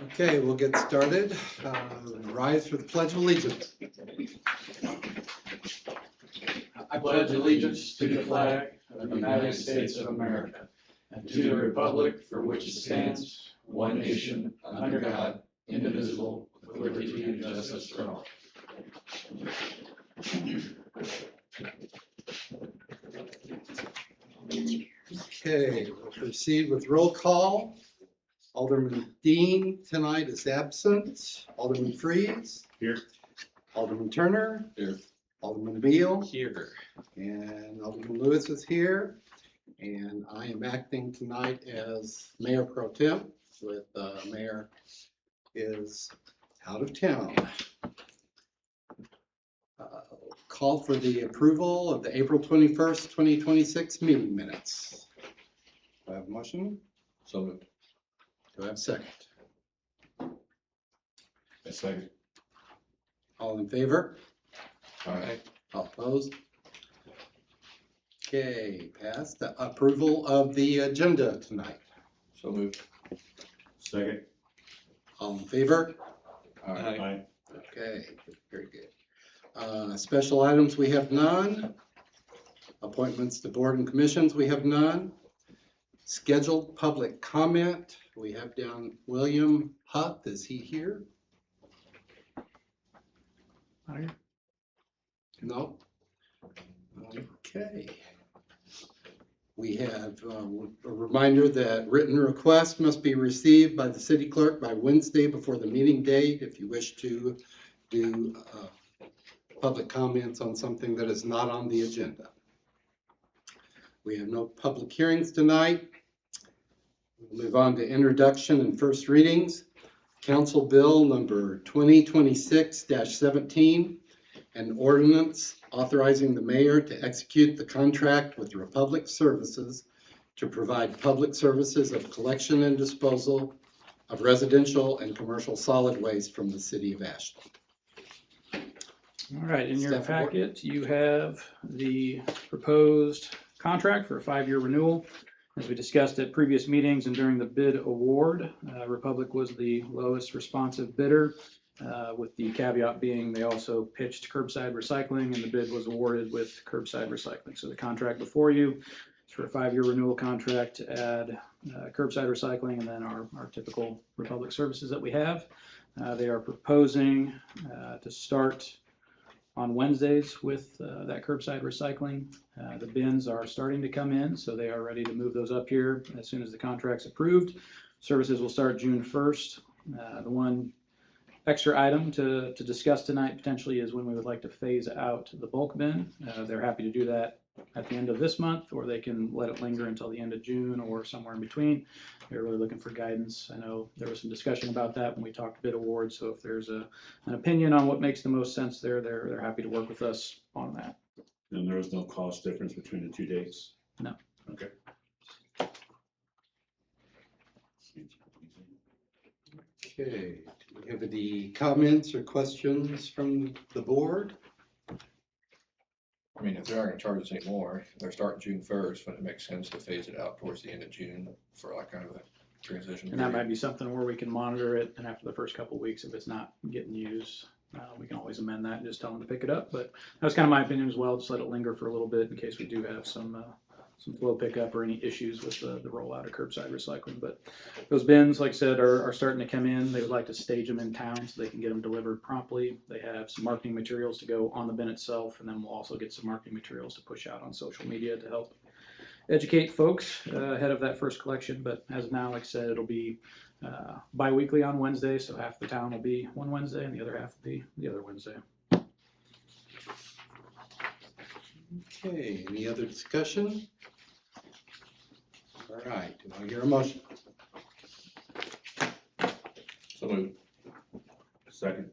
Okay, we'll get started. Rise for the Pledge of Allegiance. I pledge allegiance to the flag of the United States of America and to the republic for which it stands, one nation, under God, indivisible, with liberty and justice for all. Okay, we'll proceed with roll call. Alderman Dean tonight is absent. Alderman Freeze. Here. Alderman Turner. Here. Alderman Beal. Here. And Alderman Lewis is here. And I am acting tonight as Mayor Pro Tem, with Mayor is out of town. Call for the approval of the April 21st, 2026 meeting minutes. Do I have a motion? So moved. Do I have a second? A second. All in favor? All right. All opposed? Okay, passed. The approval of the agenda tonight. So moved. Second. All in favor? Aye. Okay, very good. Special items, we have none. Appointments to board and commissions, we have none. Scheduled public comment, we have down William Huth. Is he here? Aye. No? Okay. We have a reminder that written requests must be received by the city clerk by Wednesday before the meeting date if you wish to do public comments on something that is not on the agenda. We have no public hearings tonight. We'll move on to introduction and first readings. Council Bill number 2026-17, an ordinance authorizing the mayor to execute the contract with Republic Services to provide public services of collection and disposal of residential and commercial solid waste from the city of Ashland. All right, in your Staff report. packet, you have the proposed contract for a 5-year renewal. As we discussed at previous meetings and during the bid award, Republic was the lowest responsive bidder, with the caveat being they also pitched curbside recycling and the bid was awarded with curbside recycling. So the contract before you is for a 5-year renewal contract to add curbside recycling and then our typical Republic services that we have. They are proposing to start on Wednesdays with that curbside recycling. The bins are starting to come in, so they are ready to move those up here as soon as the contract's approved. Services will start June 1st. The one extra item to discuss tonight potentially is when we would like to phase out the bulk bin. They're happy to do that at the end of this month, or they can let it linger until the end of June or somewhere in between. They're really looking for guidance. I know there was some discussion about that when we talked bid awards, so if there's an opinion on what makes the most sense there, they're happy to work with us on that. And there was no cost difference between the two dates? No. Okay. Okay, do we have any comments or questions from the board? I mean, if they aren't gonna charge us any more, if they're starting June 1st, wouldn't it make sense to phase it out towards the end of June for like kind of a transition? And that period? might be something where we can monitor it, and after the first couple of weeks, if it's not getting used, we can always amend that and just tell them to pick it up. But that was kind of my opinion as well, just let it linger for a little bit in case we do have some flow pickup or any issues with the rollout of curbside recycling. But those bins, like I said, are starting to come in. They would like to stage them in town so they can get them delivered promptly. They have some marketing materials to go on the bin itself, and then we'll also get some marketing materials to push out on social media to help educate folks ahead of that first collection. But as of now, like I said, it'll be bi-weekly on Wednesday, so half the town will be one Wednesday and the other half will be the other Wednesday. Okay, any other discussion? All right, do I hear a motion? So moved. Second.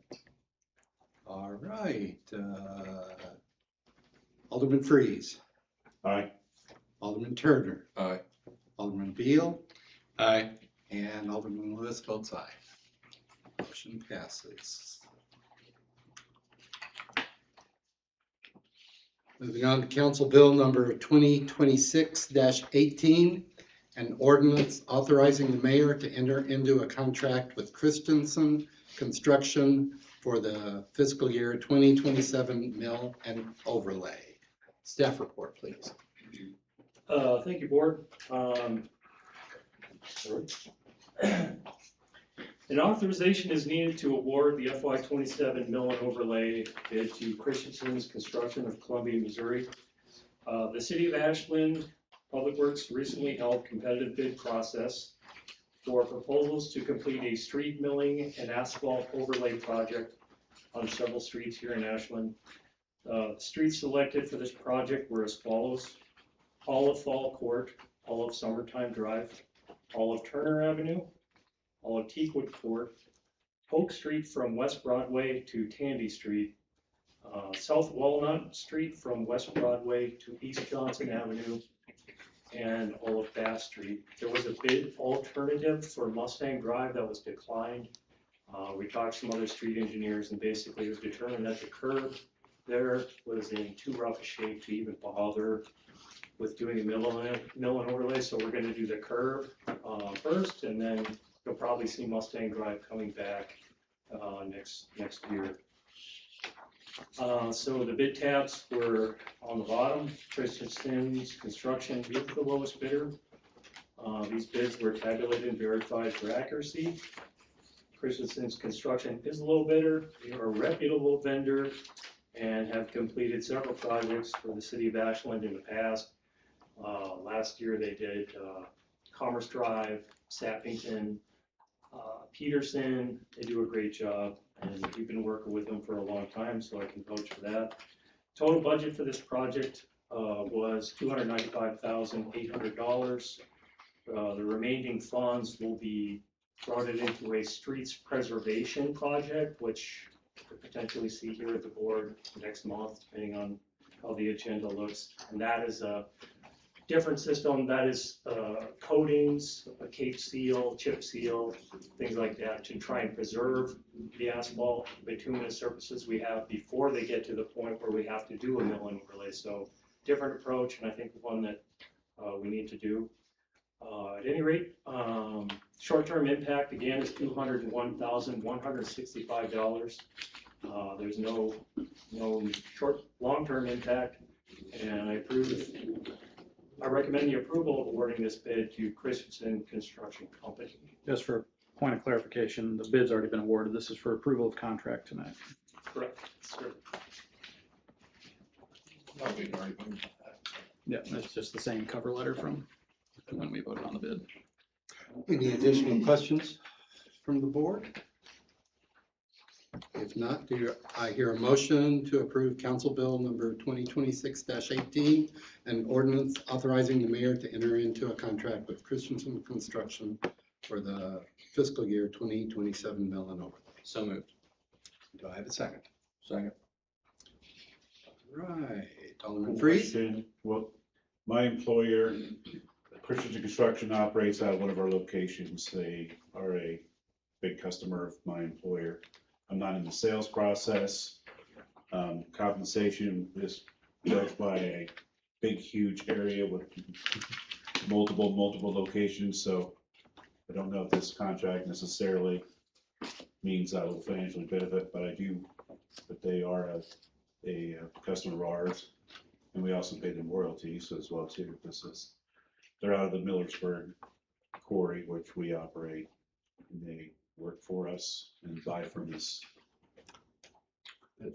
All right, Alderman Freeze, Aye. Alderman Turner, Aye. Alderman Beal, Aye. and Alderman Lewis votes aye. Motion passes. Moving on to Council Bill number 2026-18, An ordinance authorizing the mayor to enter into a contract with Christensen Construction for the fiscal year 2027 mill and overlay. Staff report, please. Thank you, Board. An authorization is needed to award the FY 27 mill and overlay bid to Christensen's Construction of Columbia, Missouri. The City of Ashland Public Works recently held competitive bid process for proposals to complete a street milling and asphalt overlay project on several streets here in Ashland. The streets selected for this project were as follows: Olive Fall Court, Olive Summertime Drive, Olive Turner Avenue, Olive Teakwood Court, Oak Street from West Broadway to Tandy Street, South Walnut Street from West Broadway to East Johnson Avenue, and Olive Bass Street. There was a bid alternative for Mustang Drive that was declined. We talked to some other street engineers, and basically it was determined that the curb there was in too rough a shape to even bother with doing a mill and overlay. So we're gonna do the curb first, and then you'll probably see Mustang Drive coming back next year. So the bid tabs were on the bottom. Christensen's Construction is the lowest bidder. These bids were tabulated and verified for accuracy. Christensen's Construction is a low bidder. They are a reputable vendor and have completed several projects for the City of Ashland in the past. Last year they did Commerce Drive, Sappington, Peterson. They do a great job, and we've been working with them for a long time, so I can vouch for that. Total budget for this project was $295,800. The remaining funds will be routed into a streets preservation project, which you could potentially see here at the board next month, depending on how the agenda looks. And that is a different system. That is coatings, a cape seal, chip seal, things like that, to try and preserve the asphalt bituminous surfaces we have before they get to the point where we have to do a mill and overlay. So different approach, and I think one that we need to do. At any rate, short-term impact again is $201,165. There's no long-term impact, and I recommend the approval of awarding this bid to Christensen Construction Company. Just for point of clarification, the bid's already been awarded. This is for approval of contract tonight. Correct, sir. Oh, we already voted on that. Yeah, it's just the same cover letter from when we voted on the bid. Any additional questions from the board? If not, do I hear a motion to approve Council Bill number 2026-18, an ordinance authorizing the mayor to enter into a contract with Christensen Construction for the fiscal year 2027 mill and overlay? So moved. Do I have a second? Second. Right, Alderman Freeze? Question. Well, my employer, Christensen Construction, operates out of one of our locations. They are a big customer of my employer. I'm not in the sales process. Compensation is built by a big, huge area with multiple locations. So I don't know if this contract necessarily means I will financially benefit, but I do, but they are a customer of ours. And we also pay them royalties as well too. They're out of the Millersburg quarry, which we operate, and they work for us and buy from us.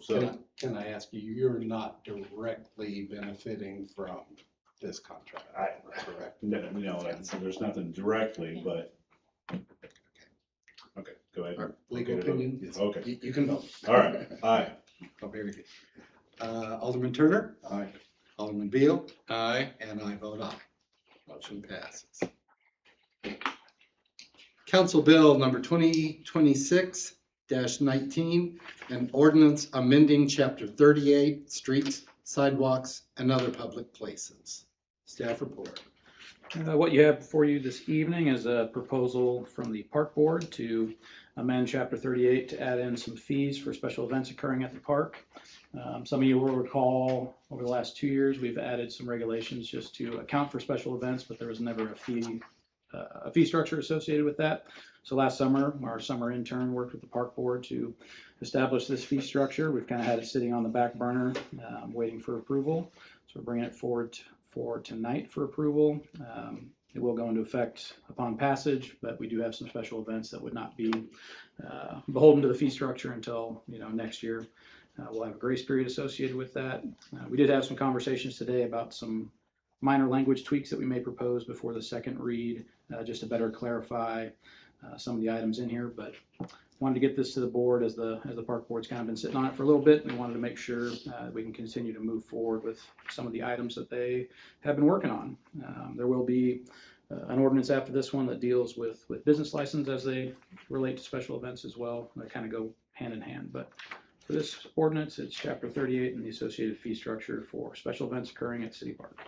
So Can I ask you, you're not directly benefiting from this contract, correct? no, so there's nothing directly, but. Okay, go ahead. Our legal Okay, opinion? Yes. Okay, You can vote. all right, aye. Oh, very good. Alderman Turner? Aye. Alderman Beal? Aye. And I vote aye. Motion passes. Council Bill number 2026-19, an ordinance amending Chapter 38, Streets, Sidewalks, and Other Public Places. Staff report. What you have before you this evening is a proposal from the Park Board to amend Chapter 38 to add in some fees for special events occurring at the park. Some of you will recall over the last 2 years, we've added some regulations just to account for special events, but there was never a fee a fee structure associated with that. So last summer, our summer intern worked with the park board to establish this fee structure. We've kind of had it sitting on the back burner, waiting for approval. So we're bringing it forward for tonight for approval. It will go into effect upon passage, but we do have some special events that would not be beholden to the fee structure until next year. We'll have a grace period associated with that. We did have some conversations today about some minor language tweaks that we may propose before the second read, just to better clarify some of the items in here. But wanted to get this to the board as the park board's kind of been sitting on it for a little bit, and we wanted to make sure we can continue to move forward with some of the items that they have been working on. There will be an ordinance after this one that deals with business license as they relate to special events as well. They kind of go hand in hand, but for this ordinance, it's chapter 38 and the associated fee structure for special events occurring at City Park.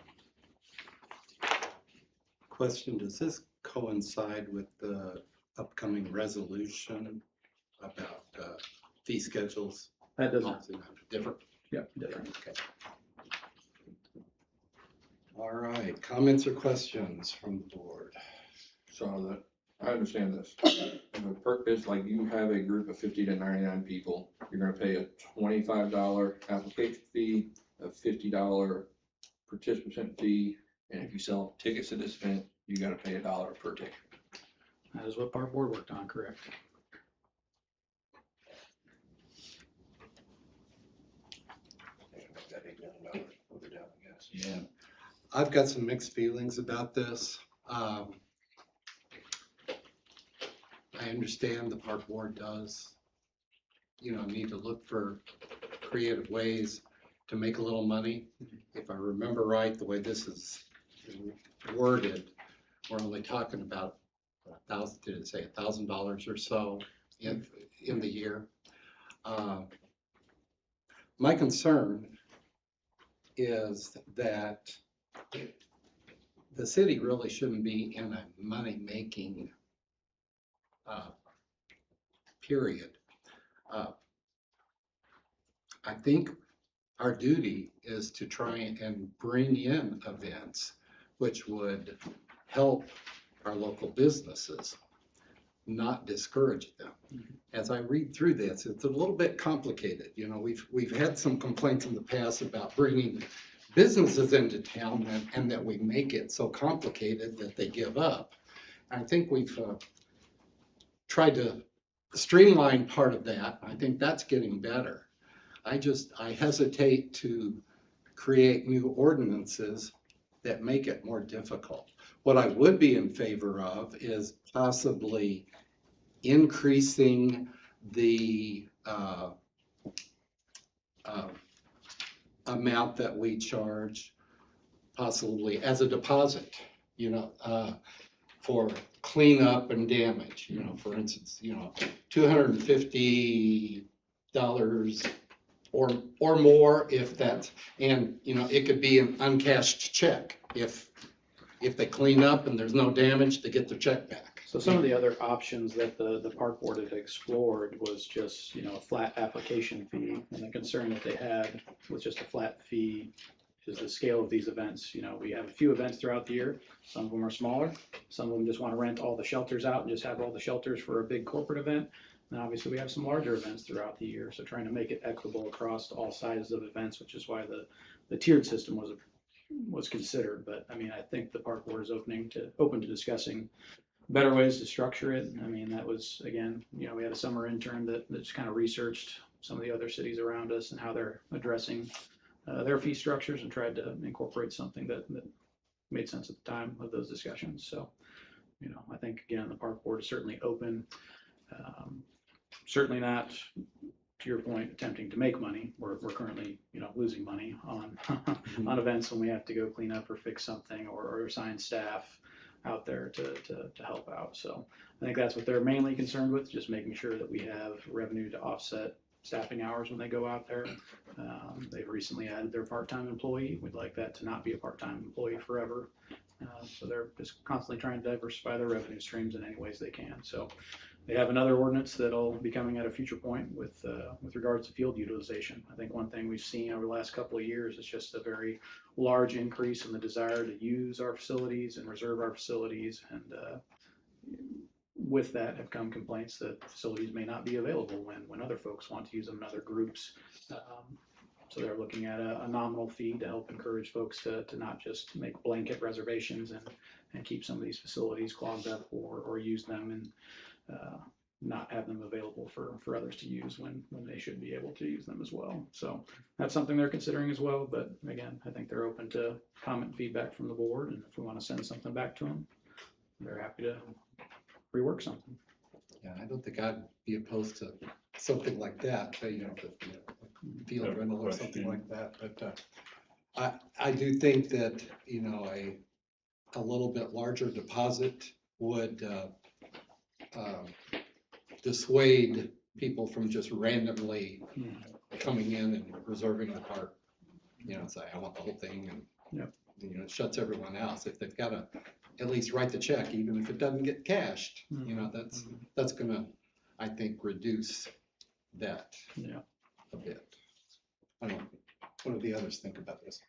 Question, does this coincide with the upcoming resolution about fee schedules? That doesn't. Different? Yeah, different. Okay. All right, comments or questions from the board? So that, I understand this. If a perk is like you have a group of 50 to 99 people, you're gonna pay a $25 application fee, a $50 participant fee, and if you sell tickets to this event, you gotta pay $1 per ticket. That is what park board worked on, correct? Make that $8 million over down, I guess. Yeah. I've got some mixed feelings about this. I understand the park board does, need to look for creative ways to make a little money. If I remember right, the way this is worded, we're only talking about did it say $1,000 or so in the year? My concern is that the city really shouldn't be in a money-making period. I think our duty is to try and bring in events which would help our local businesses, not discourage them. As I read through this, it's a little bit complicated. We've had some complaints in the past about bringing businesses into town and that we make it so complicated that they give up. I think we've tried to streamline part of that. I think that's getting better. I hesitate to create new ordinances that make it more difficult. What I would be in favor of is possibly increasing the amount that we charge, possibly as a deposit, for cleanup and damage. For instance, $250 or more if that's, and it could be an uncashed check if they clean up and there's no damage, to get their check back. So some of the other options that the park board had explored was just, a flat application fee. And the concern that they had with just a flat fee is the scale of these events. We have a few events throughout the year. Some of them are smaller. Some of them just want to rent all the shelters out and just have all the shelters for a big corporate event. And obviously we have some larger events throughout the year. So trying to make it equitable across all sizes of events, which is why the tiered system was considered. But I think the park board is open to discussing better ways to structure it. That was, again, we had a summer intern that just kind of researched some of the other cities around us and how they're addressing their fee structures, and tried to incorporate something that made sense at the time of those discussions. So, I think, again, the park board is certainly open. Certainly not, to your point, attempting to make money. We're currently, losing money on on events when we have to go clean up or fix something or assign staff out there to help out. So I think that's what they're mainly concerned with, just making sure that we have revenue to offset staffing hours when they go out there. They've recently added their part-time employee. We'd like that to not be a part-time employee forever. So they're just constantly trying to diversify their revenue streams in any ways they can. So They have another ordinance that'll be coming at a future point with regards to field utilization. I think one thing we've seen over the last couple of years is just a very large increase in the desire to use our facilities and reserve our facilities. And with that have come complaints that facilities may not be available when other folks want to use them in other groups. So they're looking at a nominal fee to help encourage folks to not just make blanket reservations and keep some of these facilities clogged up or use them and not have them available for others to use when they should be able to use them as well. So that's something they're considering as well. But again, I think they're open to comment and feedback from the board. And if we want to send something back to them, they're happy to rework something. Yeah, I don't think I'd be opposed to something like that, but, field rental or something like that. But I do think that, a little bit larger deposit would dissuade people from just randomly coming in and reserving the park. Say, I want the whole thing, and Yep. It shuts everyone else. If they've got to at least write the check, even if it doesn't get cashed, that's gonna, I think, reduce that Yeah. a bit. I don't know. What do the others think about this?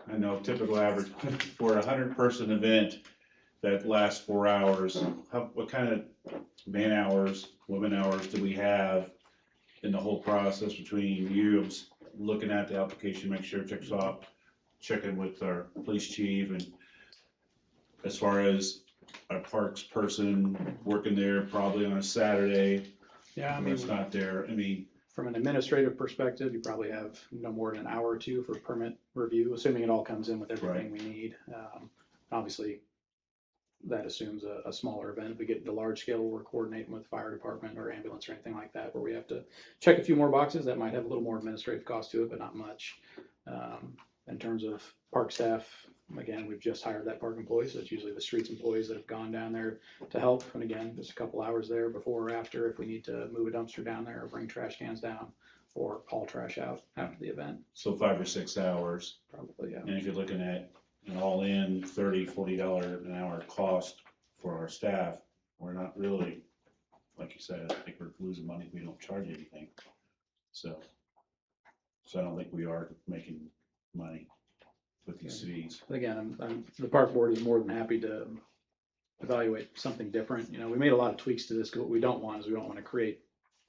I know typical average, for 100-person event that lasts 4 hours, what kind of man hours, women hours do we have in the whole process between you looking at the application, make sure it checks off, checking with our police chief, and as far as a parks person working there probably on a Saturday, Yeah, I when mean, it's not there, from an administrative perspective, you probably have no more than an hour or two for permit review, assuming it all comes in with everything we need. Obviously, that assumes a smaller event. If we get into large scale, we're coordinating with fire department or ambulance or anything like that, where we have to check a few more boxes. That might have a little more administrative cost to it, but not much. In terms of park staff, again, we've just hired that park employee, so it's usually the streets employees that have gone down there to help. And again, just a couple hours there before or after if we need to move a dumpster down there or bring trash cans down or haul trash out after the event. so 5 or 6 hours. Probably, yeah. And if you're looking at an all-in $30-40 an hour cost for our staff, we're not really, like you said, I think we're losing money if we don't charge anything. So I don't think we are making money with these fees. But again, the park board is more than happy to evaluate something different. We made a lot of tweaks to this. What we don't want is we don't want to create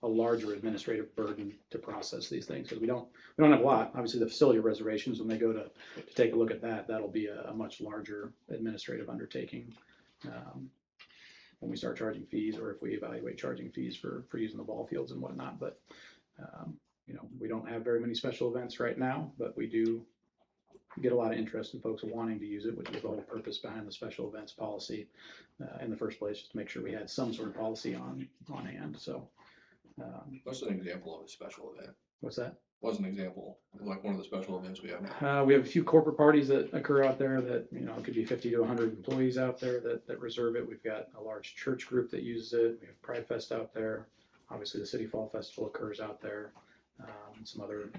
a larger administrative burden to process these things, because we don't have a lot. Obviously, the facility reservations, when they go to take a look at that, that'll be a much larger administrative undertaking when we start charging fees, or if we evaluate charging fees for using the ball fields and whatnot. But we don't have very many special events right now, but we do get a lot of interest in folks wanting to use it, which is the whole purpose behind the special events policy in the first place, just to make sure we had some sort of policy on hand. So What's an example of a special event? what's that? What's an example, like one of the special events we have now? We have a few corporate parties that occur out there that, it could be 50 to 100 employees out there that reserve it. We've got a large church group that uses it. We have Pride Fest out there. Obviously, the City Fall Festival occurs out there. Some other,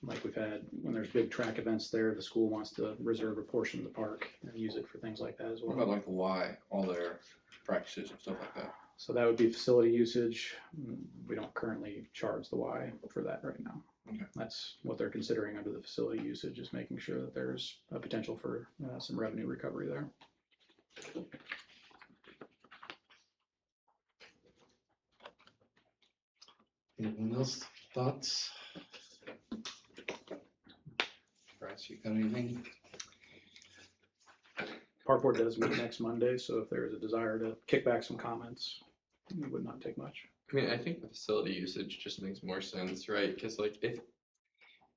like we've had, when there's big track events there, the school wants to reserve a portion of the park and use it for things like that as What well. about like the Y, all their practices and stuff like that? So that would be facility usage. We don't currently charge the Y for that right now. Okay. That's what they're considering under the facility usage, is making sure that there's a potential for some revenue recovery there. Anyone else thoughts? Bryce, you got anything? Park board does meet next Monday, so if there's a desire to kick back some comments, it would not take much. I mean, I think the facility usage just makes more sense, right? Because like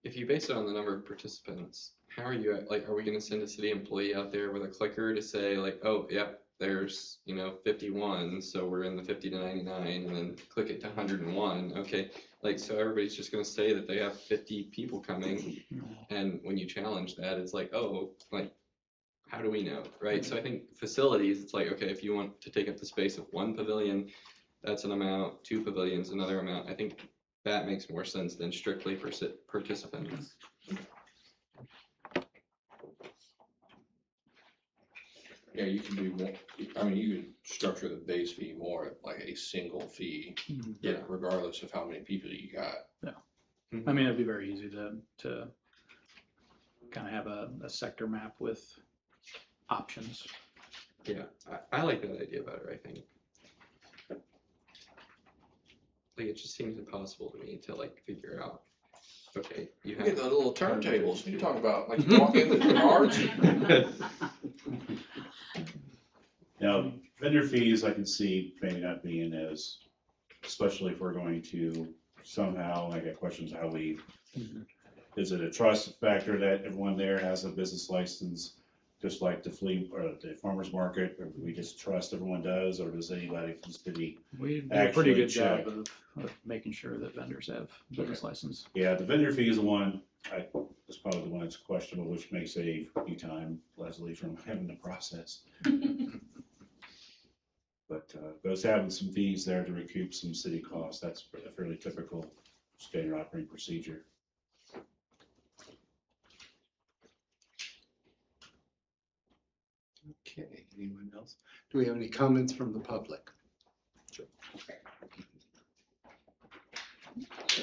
if you base it on the number of participants, how are you are we going to send a city employee out there with a clicker to say like, oh, yep, there's 51, so we're in the 50 to 99, and then click it to 101. Okay, so everybody's just going to say that they have 50 people coming, and when you challenge that, it's like, oh, how do we know, right? So I think facilities, it's like, okay, if you want to take up the space of one pavilion, that's an amount, 2 pavilions, another amount. I think that makes more sense than strictly for participants. Yeah, you can do more, I mean, you could structure the base fee more like a single fee, Yeah. regardless of how many people you got. I mean, it'd be very easy to kind of have a sector map with options. Yeah, I like that idea better, I think. Like, it just seems impossible to me to like figure out, okay, you You have. get the little turntables, you talk about, like you walk in the yards. Now, vendor fees, I can see maybe not being as, especially if we're going to somehow, I get questions how we, is it a trust factor that everyone there has a business license, just like the flea or the farmer's market, or do we just trust everyone does, or does anybody from the city? We do a pretty Actually good job check. of making sure that vendors have business license. Yeah, the vendor fee is the one, that's probably the one that's questionable, which may save you time, Leslie, from having the process. But those having some fees there to recoup some city costs, that's a fairly typical standard operating procedure. Okay, anyone else? Do we have any comments from the public?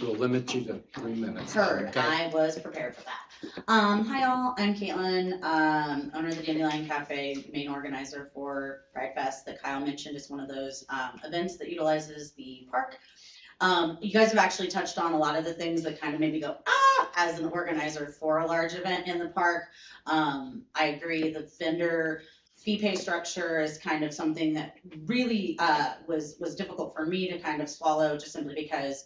We'll limit you to 3 minutes. Heard, Okay? I was prepared for that. Hi all, I'm Caitlin, owner of the Dandelion Cafe, main organizer for Pride Fest that Kyle mentioned. It's one of those events that utilizes the park. You guys have actually touched on a lot of the things that kind of made me go, as an organizer for a large event in the park. I agree, the vendor fee pay structure is kind of something that really was difficult for me to kind of swallow, just simply because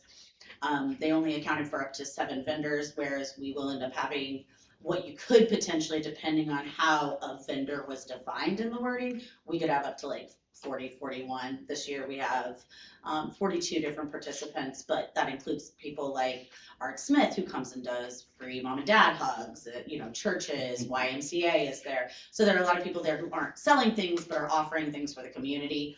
they only accounted for up to 7 vendors, whereas we will end up having what you could potentially, depending on how a vendor was defined in the wording, we could have up to like 40, 41. This year we have 42 different participants, but that includes people like Art Smith, who comes and does free mom and dad hugs, churches, YMCA is there. So there are a lot of people there who aren't selling things, but are offering things for the community.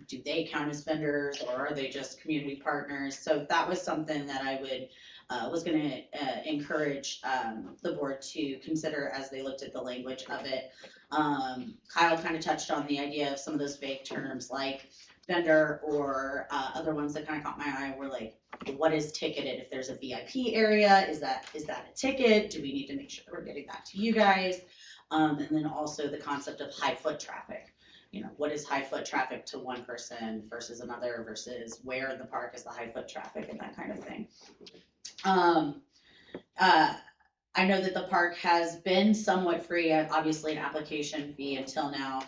Do they count as vendors, or are they just community partners? So that was something that I was going to encourage the board to consider as they looked at the language of it. Kyle kind of touched on the idea of some of those vague terms like vendor, or other ones that kind of caught my eye were like, what is ticketed? If there's a VIP area, is that a ticket? Do we need to make sure that we're getting that to you guys? And then also the concept of high foot traffic. What is high foot traffic to one person versus another, versus where in the park is the high foot traffic, and that kind of thing. I know that the park has been somewhat free, obviously an application fee until now.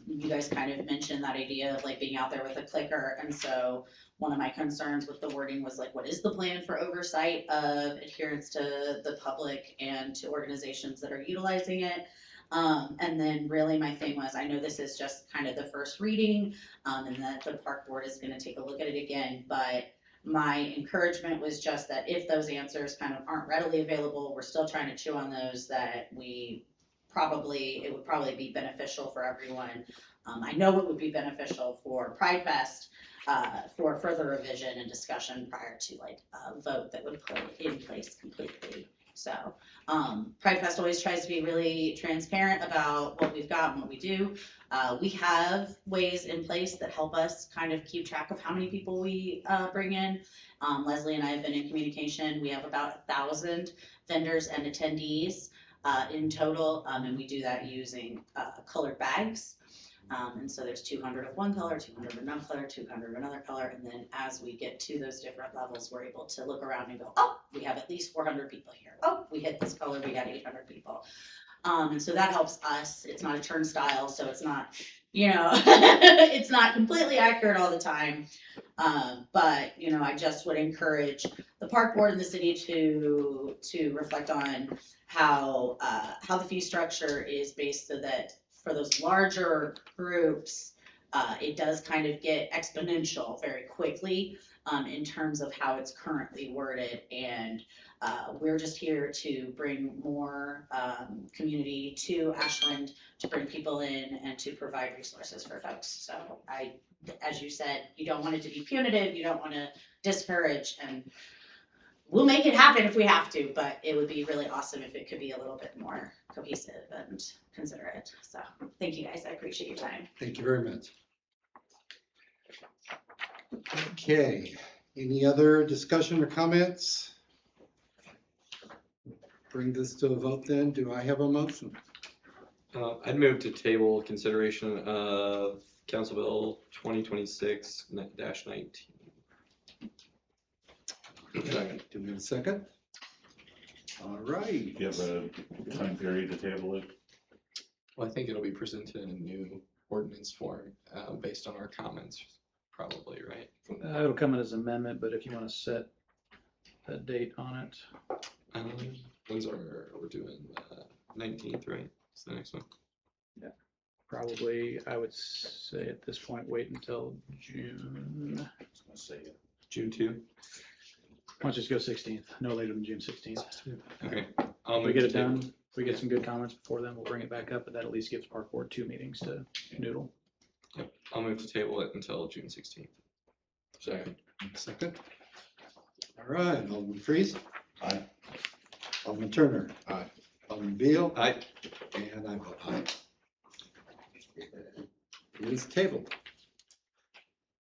You guys kind of mentioned that idea of like being out there with a clicker, and so one of my concerns with the wording was like, what is the plan for oversight of adherence to the public and to organizations that are utilizing it? And then really my thing was, I know this is just kind of the first reading, and that the park board is going to take a look at it again, but my encouragement was just that if those answers kind of aren't readily available, we're still trying to chew on those, that it would probably be beneficial for everyone. I know it would be beneficial for Pride Fest, for further revision and discussion prior to like a vote that would put it in place completely. So Pride Fest always tries to be really transparent about what we've got and what we do. We have ways in place that help us kind of keep track of how many people we bring in. Leslie and I have been in communication. We have about 1,000 vendors and attendees in total, and we do that using colored bags. And so there's 200 of one color, 200 of another color, 200 of another color, and then as we get to those different levels, we're able to look around and go, oh, we have at least 400 people here. Oh, we hit this color, we got 800 people. And so that helps us. It's not a turnstile, so it's not, it's not completely accurate all the time. But I just would encourage the park board and the city to reflect on how the fee structure is based, so that for those larger groups, it does kind of get exponential very quickly in terms of how it's currently worded. And we're just here to bring more community to Ashland, to bring people in and to provide resources for folks. So as you said, you don't want it to be punitive, you don't want to discourage, and we'll make it happen if we have to, but it would be really awesome if it could be a little bit more cohesive and considerate. So thank you guys. I appreciate your time. Thank you very much. Okay, any other discussion or comments? Bring this to a vote then. Do I have a motion? I'd move to table consideration of Council Bill 2026-19. Do we have a second? All right. Do you have a time period to table it? Well, I think it'll be presented in a new ordinance form, based on our comments, probably, right? It'll come in as amendment, but if you want to set a date on it. When's we're doing 19th, right? It's the next one. Probably, I would say at this point, wait until June. I was gonna say it. June 2. Why don't you just go 16th, no later than June 16th. Okay. If we get it done, if we get some good comments before then, we'll bring it back up, but that at least gives Park Board 2 meetings to noodle. Yep. I'll move to table it until June 16th. Second. Second. All right, Alderman Freeze. Aye. Alderman Turner. Aye. Alderman Beal. Aye. And I vote aye. It is tabled.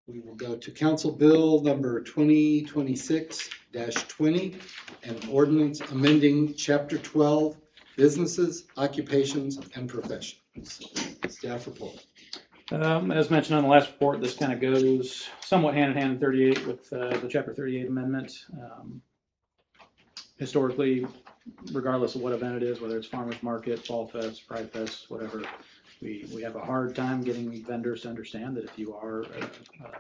We will go to Council Bill number 2026-20, an ordinance amending Chapter 12, Businesses, Occupations, and Professions. Staff report. As mentioned on the last report, this kind of goes somewhat hand in hand in 38 with the Chapter 38 amendment. Historically, regardless of what event it is, whether it's farmers market, fall fest, pride fest, whatever, we have a hard time getting vendors to understand that if you are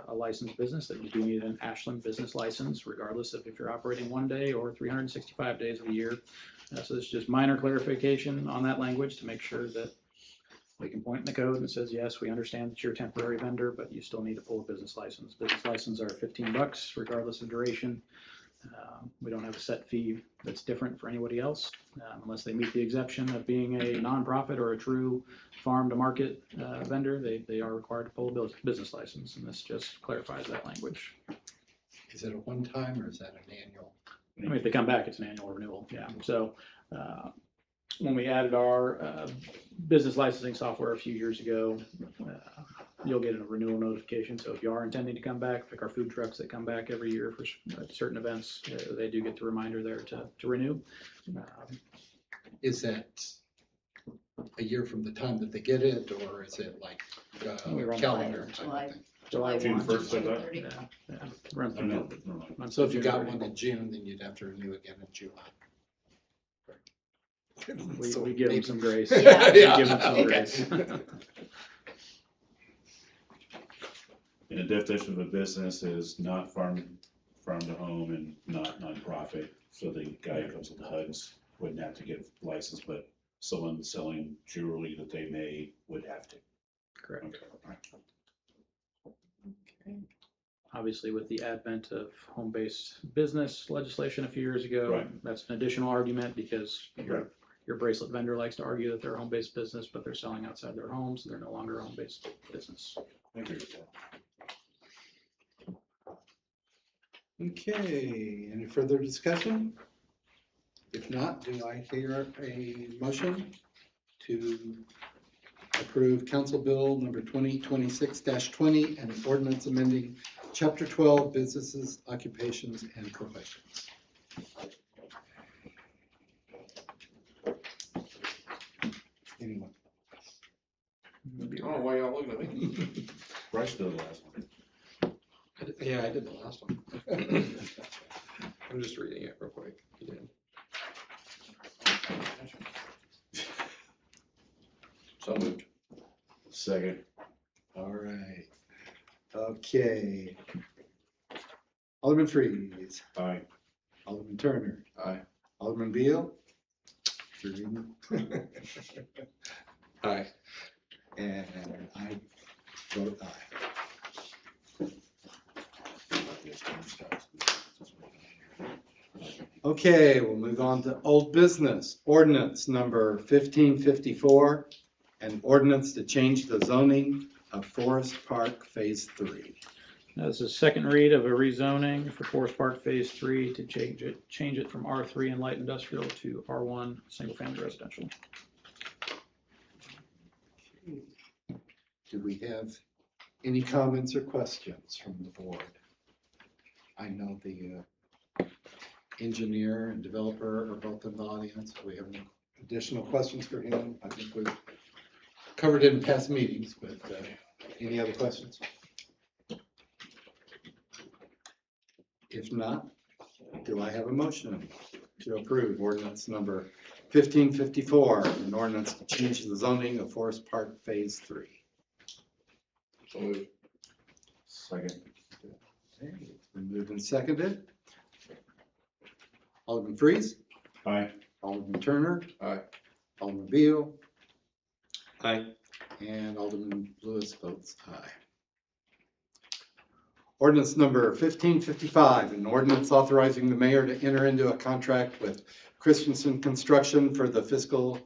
a licensed business, that you do need an Ashland business license, regardless of if you're operating one day or 365 days of the year. So this is just minor clarification on that language to make sure that we can point in the code and it says, yes, we understand that you're a temporary vendor, but you still need a full business license. Business licenses are $15 regardless of duration. We don't have a set fee that's different for anybody else, unless they meet the exception of being a nonprofit or a true farm to market vendor. They are required to pull a business license, and this just clarifies that language. Is it a one-time or is that an annual? I mean, if they come back, it's an annual renewal, yeah. So when we added our business licensing software a few years ago, you'll get a renewal notification. So if you are intending to come back, like our food trucks that come back every year for certain events, they do get the reminder there to renew. Is that a year from the time that they get it, or is it like We run calendar? July June 1. 1st, I thought. Yeah, yeah. Runs Oh, no, through never mind. months So of if you June got 30. one in June, then you'd have to renew again in July. So We give them maybe- some grace. Yeah. We give them some Okay. grace. And the definition of a business is not farm to home and not nonprofit. So the guy who comes with the HUDs wouldn't have to get a license, but someone selling jewelry that they made would have to. Correct. Okay, all right. Obviously, with the advent of home-based business legislation a few years ago, Right. that's an additional argument because Right. your bracelet vendor likes to argue that they're a home-based business, but they're selling outside their homes, so they're no longer a home-based business. I agree with that. Okay, any further discussion? If not, do I hear a motion to approve Council Bill number 2026-20 and an ordinance amending Chapter 12, Businesses, Occupations, and Professions? Anyone? Oh, why y'all looking at me? Bryce did the last one. Yeah, I did the last one. I'm just reading it real quick. Yeah. So moved. Second. All right. Okay. Alderman Freeze, Aye. Alderman Turner, Aye. Alderman Beal. Aye. And I vote aye. Okay, we'll move on to old business. Ordinance number 1554, an ordinance to change the zoning of Forest Park Phase 3. Now, this is second read of a rezoning for Forest Park Phase 3 to change it from R3 and light industrial to R1 single family residential. Do we have any comments or questions from the board? I know the engineer and developer are both in the audience. Do we have any additional questions for him? I think we've covered it in past meetings, but any other questions? If not, do I have a motion to approve ordinance number 1554, an ordinance to change the zoning of Forest Park Phase 3? So moved. Second. Okay, it's been moved and seconded. Alderman Freeze, Aye. Alderman Turner, Aye. Alderman Beal, Aye. and Alderman Lewis votes aye. Ordinance number 1555, an ordinance authorizing the mayor to enter into a contract with Christensen Construction for the fiscal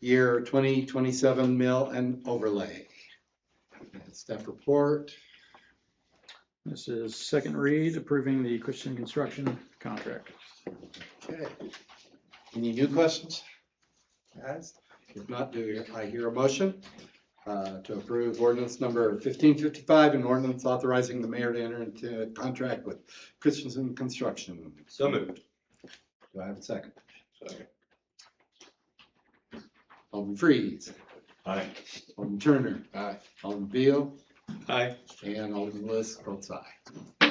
year 2027 mill and overlay. Staff report. This is second read approving the Christian Construction contract. Okay. Any new questions? Guys, if not, do I hear a motion to approve ordinance number 1555, an ordinance authorizing the mayor to enter into a contract with Christensen Construction? So moved. Do I have a second? Second. Alderman Freeze, Aye. Alderman Turner, Aye. Alderman Beal, Aye. and Alderman Lewis votes aye.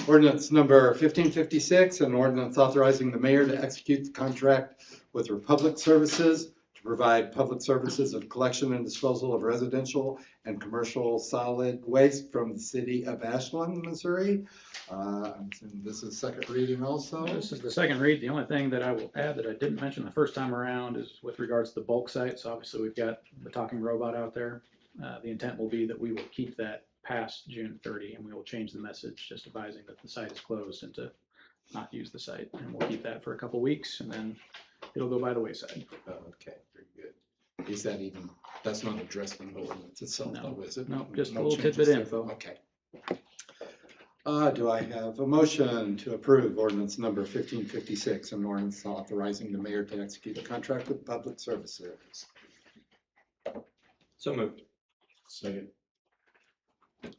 Ordinance number 1556, an ordinance authorizing the mayor to execute the contract with Republic Services to provide public services of collection and disposal of residential and commercial solid waste from the city of Ashland, Missouri. I'm assuming this is second reading also. This is the second read. The only thing that I will add that I didn't mention the first time around is with regards to the bulk site. So obviously we've got the talking robot out there. The intent will be that we will keep that past June 30 and we will change the message just advising that the site is closed and to not use the site. And we'll keep that for a couple weeks and then it'll go by the wayside. Okay, very good. Is that even, that's not addressed in the ordinance itself, No. though, is it? No, just a No little changes tidbit there. info. Okay. Do I have a motion to approve ordinance number 1556, an ordinance authorizing the mayor to execute a contract with Public Services? So moved. Second.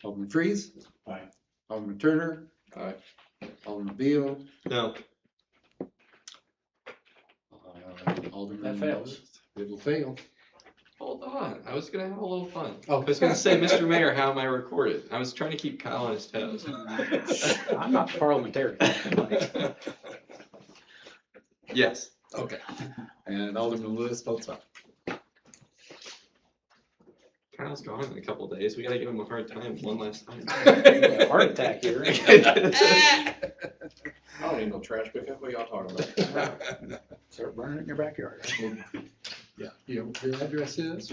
Alderman Freeze, Aye. Alderman Turner, Aye. Alderman Beal, No. Alderman. That fails. It'll fail. Hold on. I was gonna have a little fun. Oh. I was gonna say, Mr. Mayor, how am I recorded? I was trying to keep Kyle on his toes. I'm not parliamentarian. Yes. Okay. And Alderman Lewis votes aye. Kyle's gone in a couple days. We gotta give him a hard time one last time. Heart attack here. I don't need no trash pickup. What y'all talking about? Start burning it in your backyard. Yeah, your address is?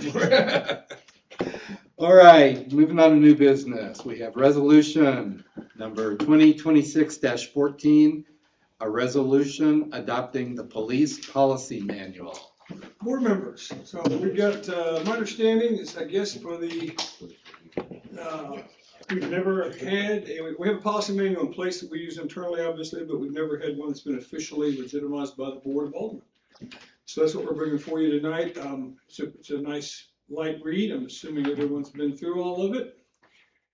All right, moving on to new business. We have resolution number 2026-14, a resolution adopting the police policy manual. Board members, so we've got, my understanding is, I guess, for the, we've never had, we have a policy manual in place that we use internally, obviously, but we've never had one that's been officially legitimized by the Board of Aldermen. So that's what we're bringing for you tonight. It's a nice light read. I'm assuming everyone's been through all of it.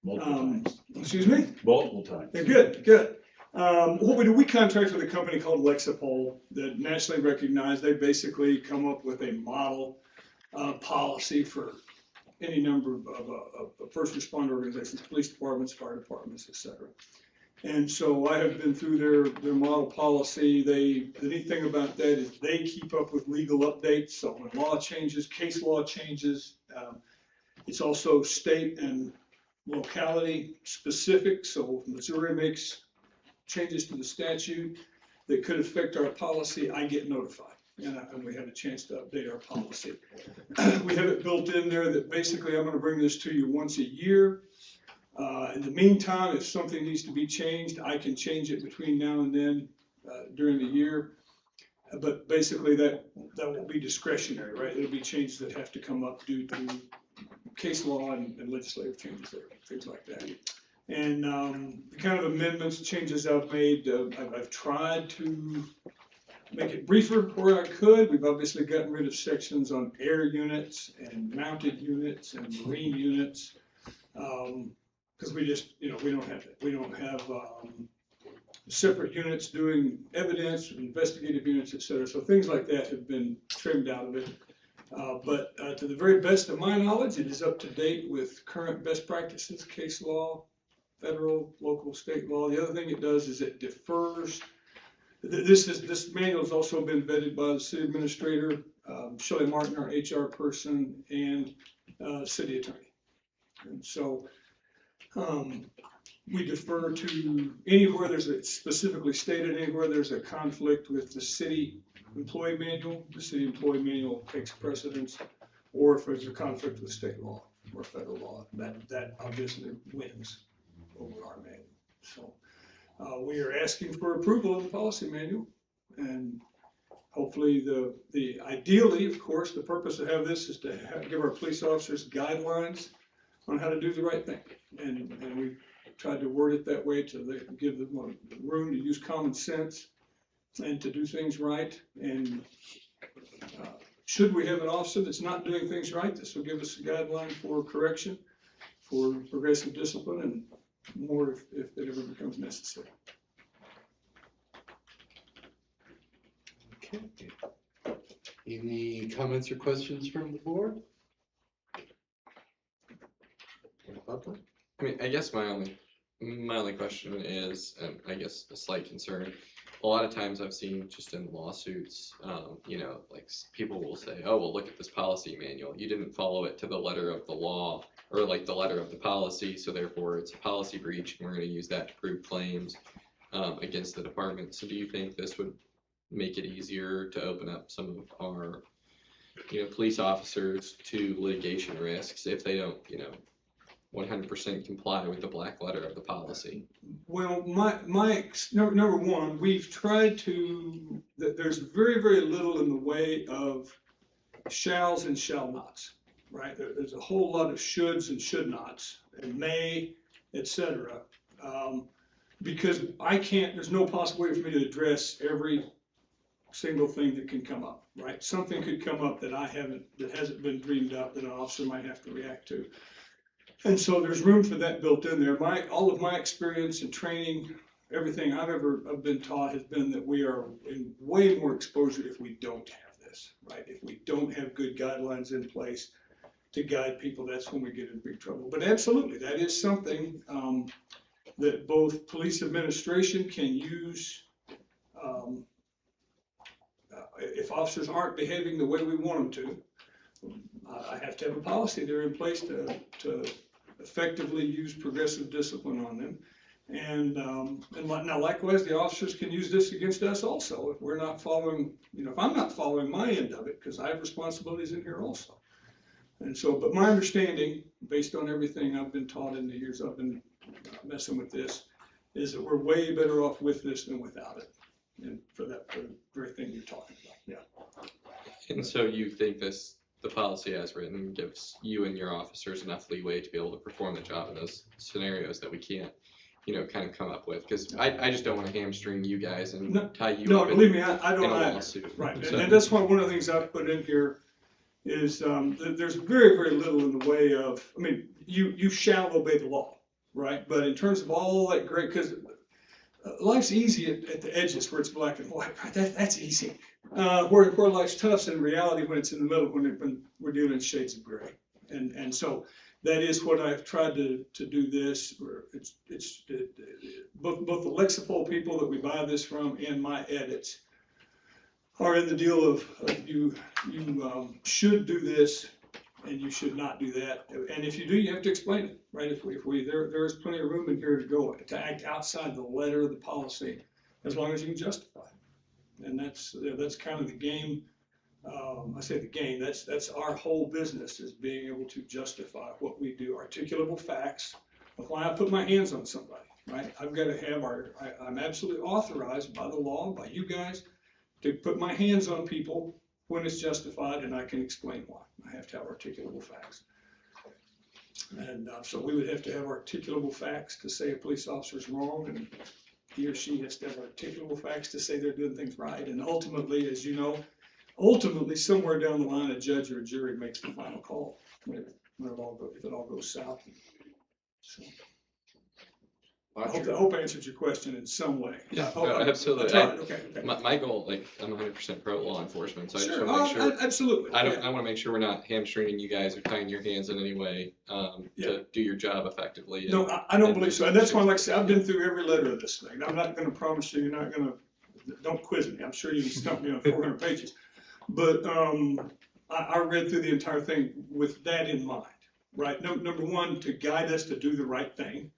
Multiple times. Excuse me? Multiple times. Yeah, good, good. What we do, we contract with a company called Lexipol that nationally recognized. They basically come up with a model policy for any number of first responder organizations, police departments, fire departments, et cetera. And so I have been through their model policy. The neat thing about that is they keep up with legal updates. So when law changes, case law changes, it's also state and locality specific. So if Missouri makes changes to the statute that could affect our policy, I get notified. And we have a chance to update our policy. We have it built in there that basically I'm going to bring this to you once a year. In the meantime, if something needs to be changed, I can change it between now and then during the year. But basically that will be discretionary, right? It'll be changes that have to come up due to case law and legislative changes there, things like that. And the kind of amendments, changes I've made, I've tried to make it briefer where I could. We've obviously gotten rid of sections on air units and mounted units and marine units. Because we just, we don't have that. We don't have separate units doing evidence, investigative units, et cetera. So things like that have been trimmed out of it. But to the very best of my knowledge, it is up to date with current best practices, case law, federal, local, state law. The other thing it does is it defers. This manual has also been vetted by the city administrator, Shelley Martin, our HR person, and city attorney. And so we defer to anywhere there's specifically stated anywhere there's a conflict with the city employee manual. The city employee manual takes precedence, or if there's a conflict with state law or federal law, that obviously wins over our manual. So we are asking for approval of the policy manual, and hopefully ideally, of course, the purpose of having this is to give our police officers guidelines on how to do the right thing. And we tried to word it that way to give them room to use common sense and to do things right. And should we have an officer that's not doing things right, this will give us a guideline for correction, for progressive discipline, and more if it ever becomes necessary. Okay. Any comments or questions from the board? Public? I mean, I guess my only question is, and I guess a slight concern, a lot of times I've seen just in lawsuits, like people will say, oh, well, look at this policy manual. You didn't follow it to the letter of the law, or like the letter of the policy, so therefore it's a policy breach, and we're going to use that to prove claims against the department. So do you think this would make it easier to open up some of our, police officers to litigation risks if they don't, 100% comply with the black letter of the policy? Well, number one, we've tried to, there's very, very little in the way of shalls and shall nots, right? There's a whole lot of shoulds and should nots, and may, et cetera. Because there's no possible way for me to address every single thing that can come up, right? Something could come up that hasn't been dreamed up that an officer might have to react to. And so there's room for that built in there. All of my experience and training, everything I've been taught has been that we are in way more exposure if we don't have this, right? If we don't have good guidelines in place to guide people, that's when we get in big trouble. But absolutely, that is something that both police administration can use. If officers aren't behaving the way we want them to, I have to have a policy there in place to effectively use progressive discipline on them. And now likewise, the officers can use this against us also if we're not following, if I'm not following my end of it, because I have responsibilities in here also. And so, but my understanding, based on everything I've been taught in the years I've been messing with this, is that we're way better off with this than without it. And for the very thing you're talking about, yeah. And so you think the policy as written gives you and your officers enough leeway to be able to perform the job in those scenarios that we can't, kind of come up with? Because I just don't want to hamstring you guys and tie you up believe me, I in don't a either. lawsuit. Right, So, and that's why one of the things I've put in here is there's very, very little in the way of, you shall obey the law, right? But in terms of all that great, because life's easy at the edges where it's black and white, right? That's easy. Where life's tough in reality when it's in the middle, when we're dealing in shades of gray. And so that is what I've tried to do this. Where it's both the Lexipol people that we buy this from and my edits are in the deal of you should do this and you should not do that. And if you do, you have to explain it, right? There is plenty of room in here to act outside the letter of the policy, as long as you can justify it. And that's kind of the game. I say the game. That's our whole business, is being able to justify what we do, articulable facts of why I put my hands on somebody, right? I've got to have I'm absolutely authorized by the law, by you guys, to put my hands on people when it's justified, and I can explain why. I have to have articulable facts. And so we would have to have articulable facts to say a police officer's wrong, and he or she has to have articulable facts to say they're doing things right. And ultimately, as you know, somewhere down the line, a judge or a jury makes the final call when it all if it all goes south. So I hope I answered your question in some way. Yeah, Oh, no, absolutely. Okay. My goal, like, I'm 100% pro law enforcement, so I just Sure, want to make sure. absolutely. I Yeah. want to make sure we're not hamstringing you guys or tying your hands in any way Yeah. to do your job effectively. No, I don't believe so. And that's why, like I said, I've been through every letter of this thing. I'm not gonna promise you, don't quiz me. I'm sure you can stump me on 400 pages. But, I read through the entire thing with that in mind, right? Number one, to guide us to do the right thing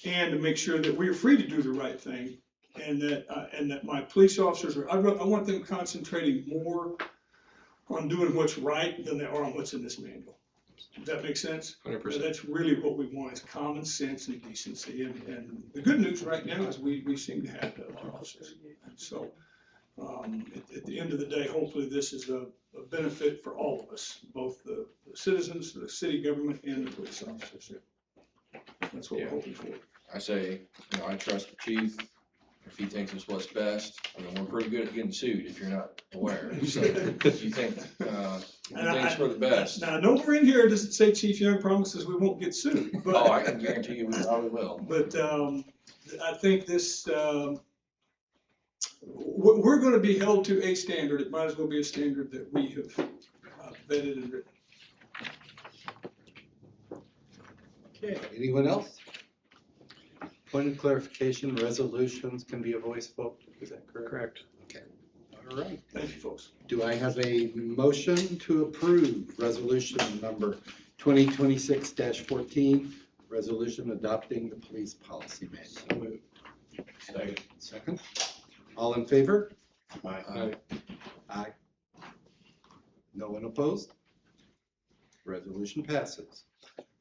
and to make sure that we are free to do the right thing. And that my police officers I want them concentrating more on doing what's right than they are on what's in this manual. Does that make sense? 100%. That's really what we want, is common sense and decency. And the good news right now is we seem to have that with our officers. And so, at the end of the day, hopefully this is a benefit for all of us, both the citizens, the city government, and the police officers. That's what we're hoping for. I say, I trust the chief. If he thinks it's what's best, we're pretty good at getting sued if you're not aware. So if you think, it's for the best. Now, nowhere in here does it say Chief Young promises we won't get sued. But, Oh, I can guarantee you we probably will. But I think this, we're gonna be held to a standard. It might as well be a standard that we have vetted and written. Okay, anyone else? Point of clarification, resolutions can be a voice vote, is that correct? Correct. Okay, all right. Thank you, folks. Do I have a motion to approve resolution number 2026-14, resolution adopting the police policy manual? Second. All in favor? Aye. No one opposed? Resolution passes.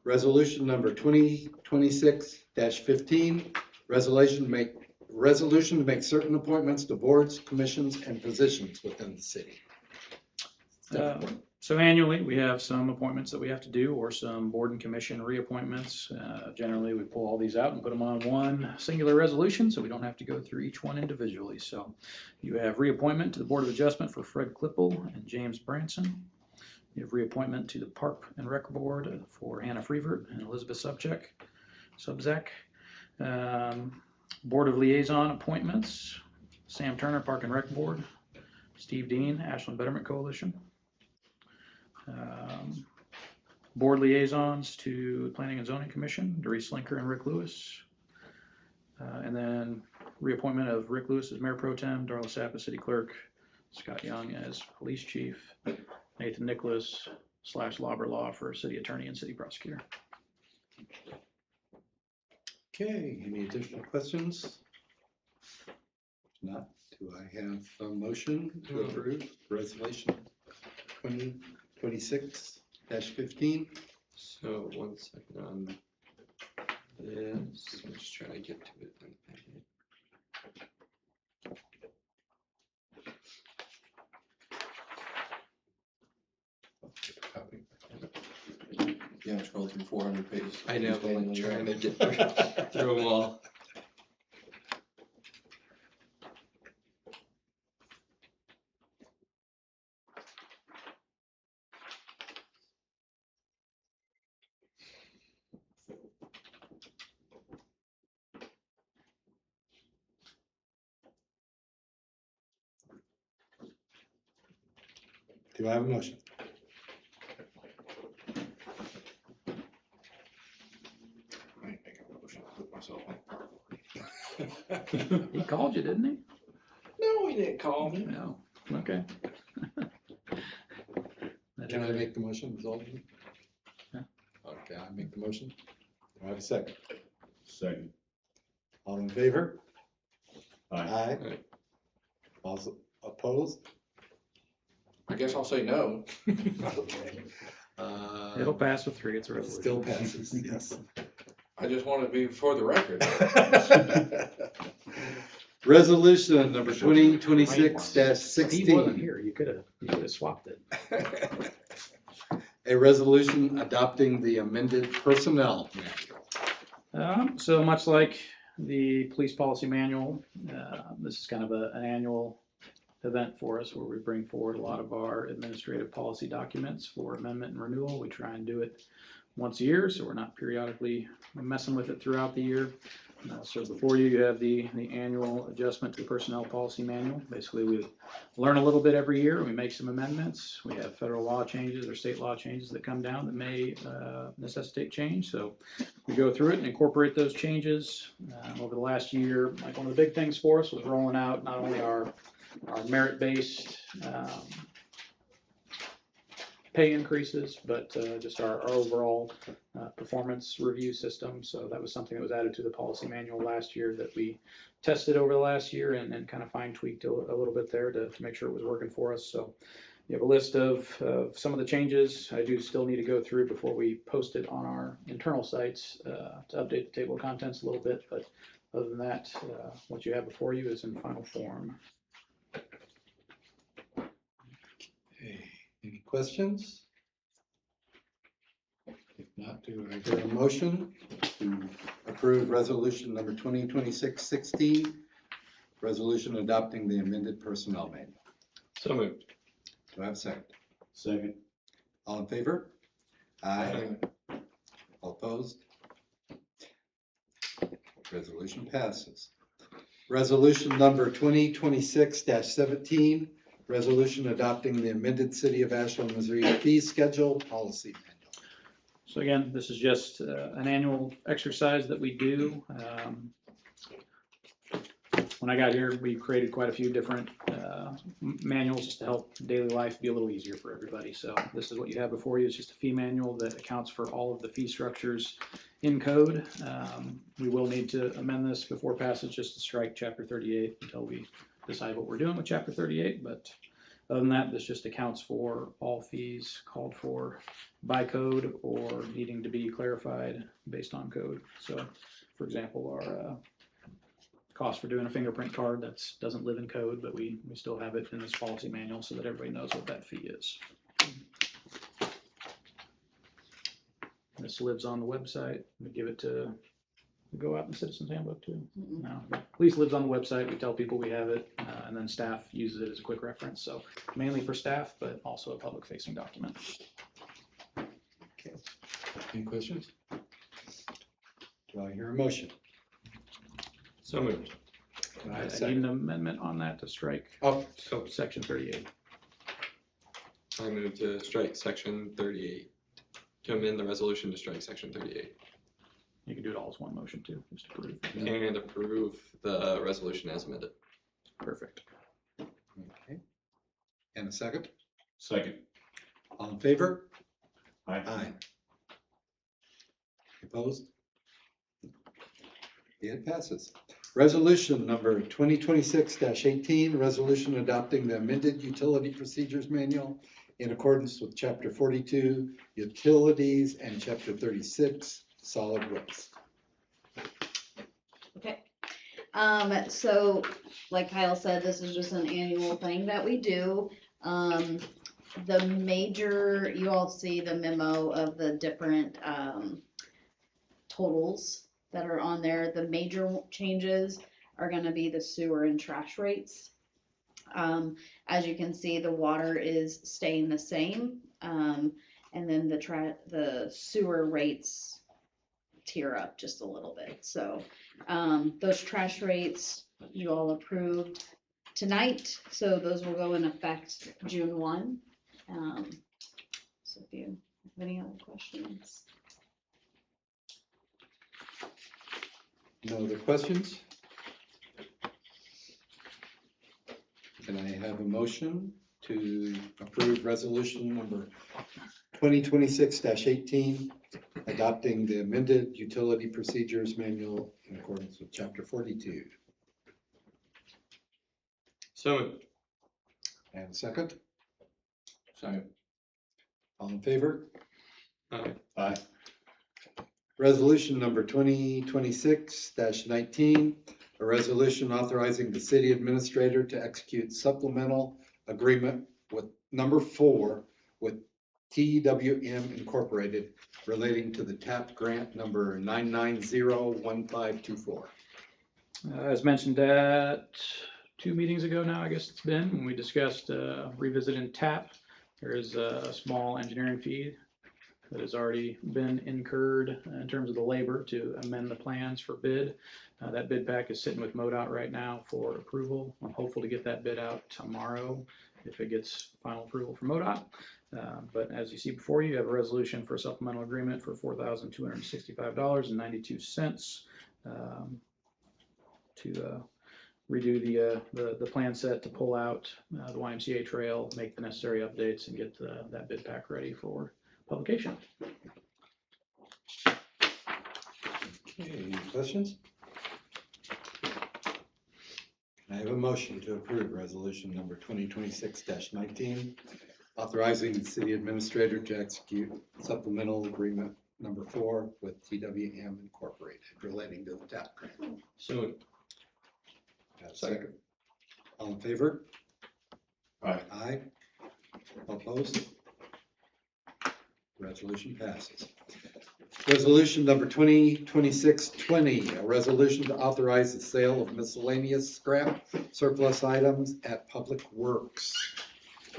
Resolution number 2026-15, resolution to make certain appointments to boards, commissions, and positions within the city. So annually, we have some appointments that we have to do, or some board and commission reappointments. Generally, we pull all these out and put them on one singular resolution, so we don't have to go through each one individually. So you have reappointment to the Board of Adjustment for Fred Klippel and James Branson. You have reappointment to the Park and Rec Board for Hannah Freevert and Elizabeth Subzak. Board of Liaison appointments, Sam Turner, Park and Rec Board, Steve Dean, Ashland Betterment Coalition. Board liaisons to Planning and Zoning Commission, Doris Linker and Rick Lewis. And then reappointment of Rick Lewis as Mayor Pro Tem, Darla Sapp as City Clerk, Scott Young as Police Chief, Nathan Nicholas / Lobberlaw for City Attorney and City Prosecutor. Okay, any additional questions? If not, do I have a motion to approve resolution 2026-15? So 1 second on this. I'm just trying to get to it. Yeah, scroll through 400 pages. I know, Just I'm going trying around. to get through them all. Do I have a motion? I ain't making a motion, I'll put myself in. He called you, didn't he? No, he didn't call me. No. Okay. Can I make the motion, as Alderman? Yeah. Okay, I make the motion. Do I have a second? Second. All in favor? Aye. Aye. Also opposed? I guess I'll say no. Okay. It'll pass with 3. It's a It resolution. still passes, yes. I just want to be for the record. Resolution number He wasn't 2026-16. here. You could have swapped it. A resolution adopting the amended personnel manual. So much like the police policy manual, this is kind of an annual event for us where we bring forward a lot of our administrative policy documents for amendment and renewal. We try and do it once a year, so we're not periodically messing with it throughout the year. So before you have the annual adjustment to the personnel policy manual. Basically, we learn a little bit every year. We make some amendments. We have federal law changes or state law changes that come down that may necessitate change. So we go through it and incorporate those changes. Over the last year, like one of the big things for us was rolling out not only our merit-based pay increases, but just our overall performance review system. So that was something that was added to the policy manual last year that we tested over the last year and kind of fine tweaked a little bit there to make sure it was working for us. So you have a list of some of the changes I do still need to go through before we post it on our internal sites to update the table of contents a little bit. But other than that, what you have before you is in final form. Any questions? If not, do I hear a motion to approve resolution number 2026-16, resolution adopting the amended personnel manual? So moved. Do I have a second? Second. All in favor? Aye. All opposed? Resolution passes. Resolution number 2026-17, resolution adopting the amended City of Ashland, Missouri fee schedule policy manual. So again, this is just an annual exercise that we do. When I got here, we created quite a few different manuals just to help daily life be a little easier for everybody. So this is what you have before you. It's just a fee manual that accounts for all of the fee structures in code. We will need to amend this before passage just to strike chapter 38 until we decide what we're doing with chapter 38. But other than that, this just accounts for all fees called for by code or needing to be clarified based on code. So for example, our cost for doing a fingerprint card that doesn't live in code, but we still have it in this policy manual so that everybody knows what that fee is. This lives on the website. We give it to go out in the Citizens Handbook too. No, police lives on the website. We tell people we have it, and then staff uses it as a quick reference. So mainly for staff, but also a public facing document. Okay. Any questions? Do I hear a motion? So moved. Do I I have a need second? an amendment on that to strike Oh, section 38. I move to strike section 38. To amend the resolution to strike section 38. You can do it all as one motion too, just approve. And approve the resolution as amended. Perfect. okay. And a second? Second. All in favor? Aye. Aye. Opposed? It passes. Resolution number 2026-18, resolution adopting the amended utility procedures manual in accordance with chapter 42, utilities, and chapter 36, solid waste. Okay. So like Kyle said, this is just an annual thing that we do. The major, you all see the memo of the different, totals that are on there. The major changes are gonna be the sewer and trash rates. As you can see, the water is staying the same. And then the sewer rates tier up just a little bit. So, those trash rates you all approved tonight. So those will go in effect June 1. So if you have any other questions. No other questions? Can I have a motion to approve resolution number 2026-18, adopting the amended utility procedures manual in accordance with chapter 42? So moved. And a second? Second. All in favor? Aye. Aye. Resolution number 2026-19, a resolution authorizing the city administrator to execute supplemental agreement with number 4 with TWM Incorporated relating to the TAP grant number 9901524. As mentioned at 2 meetings ago now, I guess it's been, when we discussed revisiting TAP, there is a small engineering fee that has already been incurred in terms of the labor to amend the plans for bid. That bid pack is sitting with MoDOT right now for approval. I'm hopeful to get that bid out tomorrow if it gets final approval from MoDOT. But as you see before you, have a resolution for a supplemental agreement for $4,265.92 to redo the plan set to pull out the YMCA trail, make the necessary updates, and get that bid pack ready for publication. Okay, any questions? I have a motion to approve resolution number 2026-19, authorizing the city administrator to execute supplemental agreement number 4 with TWM Incorporated relating to the TAP grant. So Second. All in favor? Aye. Aye. Opposed? Resolution passes. Resolution number 2026-20, a resolution to authorize the sale of miscellaneous scrap surplus items at Public Works.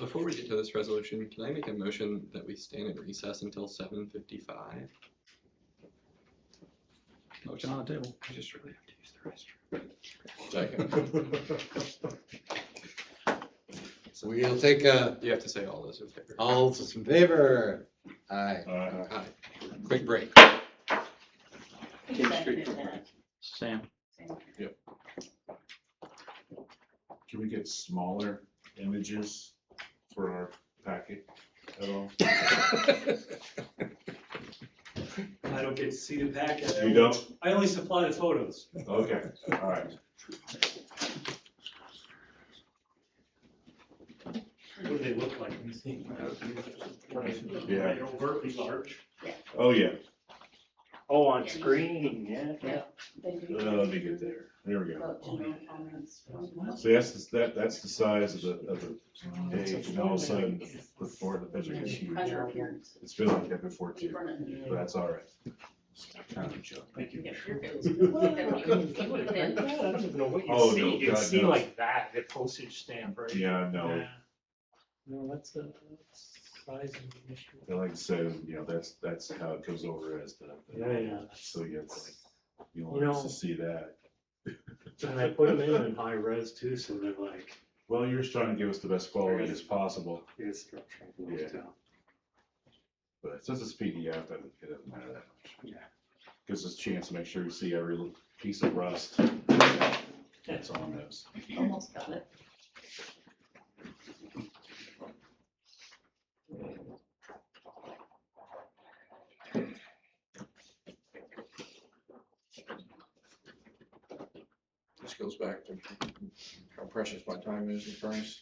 before we get to this resolution, can I make a motion that we stand in recess until 7:55? Motion on the table. I just really have to use the restroom. Second. So we'll take You have to say all those in favor. all those in favor. Aye. Aye. Quick break. Sam. Can we get smaller images for our packet at all? I don't get to see the packet. You don't? I only supply the photos. Okay, all right. What do they look like? Let me see. Yeah. Right, overtly large. Oh, yeah. Oh, on screen, yeah. Let me get there. There we go. So that's the size of the page, and all of a sudden, before the picture gets huge. It's been like that before too, but that's all right. Kind of a joke. Thank you. Yeah. I don't even know what Oh, you no, see. You God, see no. like that, the postage stamp, right? Yeah, no, Yeah. No, that's the size of the issue. like I said, that's how it goes over as the. Yeah. So you have to like, you You want us know- to see that. And I put them in high res too, so they're like, Well, you're just trying to give us the best quality as possible, it's structural. Yeah. but since it's PDF, it doesn't matter that much. Yeah. Gives us a chance to make sure we see every little piece of rust that's on those. Almost got it. This goes back to how precious my time is in price.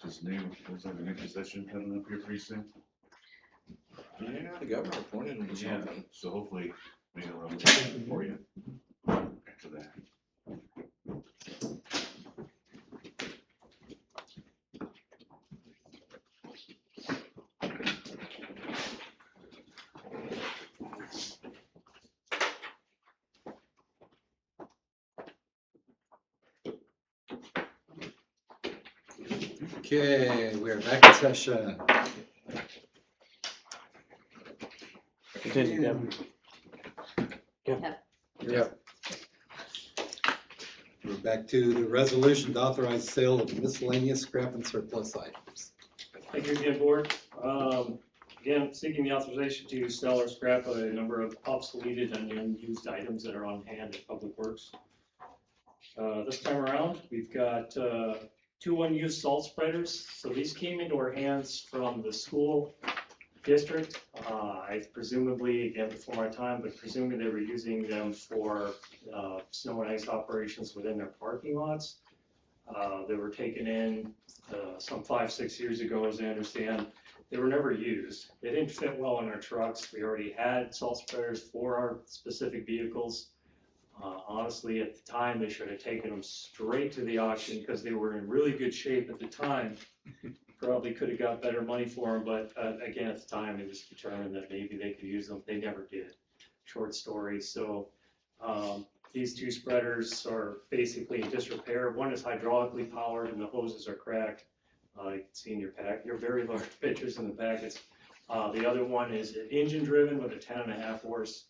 Just new, looks like a new position coming up here pretty soon. Yeah, the governor appointed him to Yeah, something. so hopefully, maybe I'll have a question for you after that. Okay, we are back in session. Continue, Devin. Yep. We're back to the resolution to authorize sale of miscellaneous scrap and surplus items. Thank you again, board. Again, seeking the authorization to sell or scrap a number of obsoleted and unused items that are on hand at Public Works. This time around, we've got 2 unused salt spreaders. So these came into our hands from the school district. I presumably, again, before my time, but presumably they were using them for snow and ice operations within their parking lots. They were taken in some 5-6 years ago, as I understand. They were never used. They didn't fit well in our trucks. We already had salt spreaders for our specific vehicles. Honestly, at the time, they should have taken them straight to the auction because they were in really good shape at the time. Probably could have got better money for them, but again, at the time, it was determined that maybe they could use them. They never did. Short story. So these two spreaders are basically in disrepair. One is hydraulically powered and the hoses are cracked. You can see in your pack, your very large pictures in the packets. The other one is engine driven with a 10.5 horse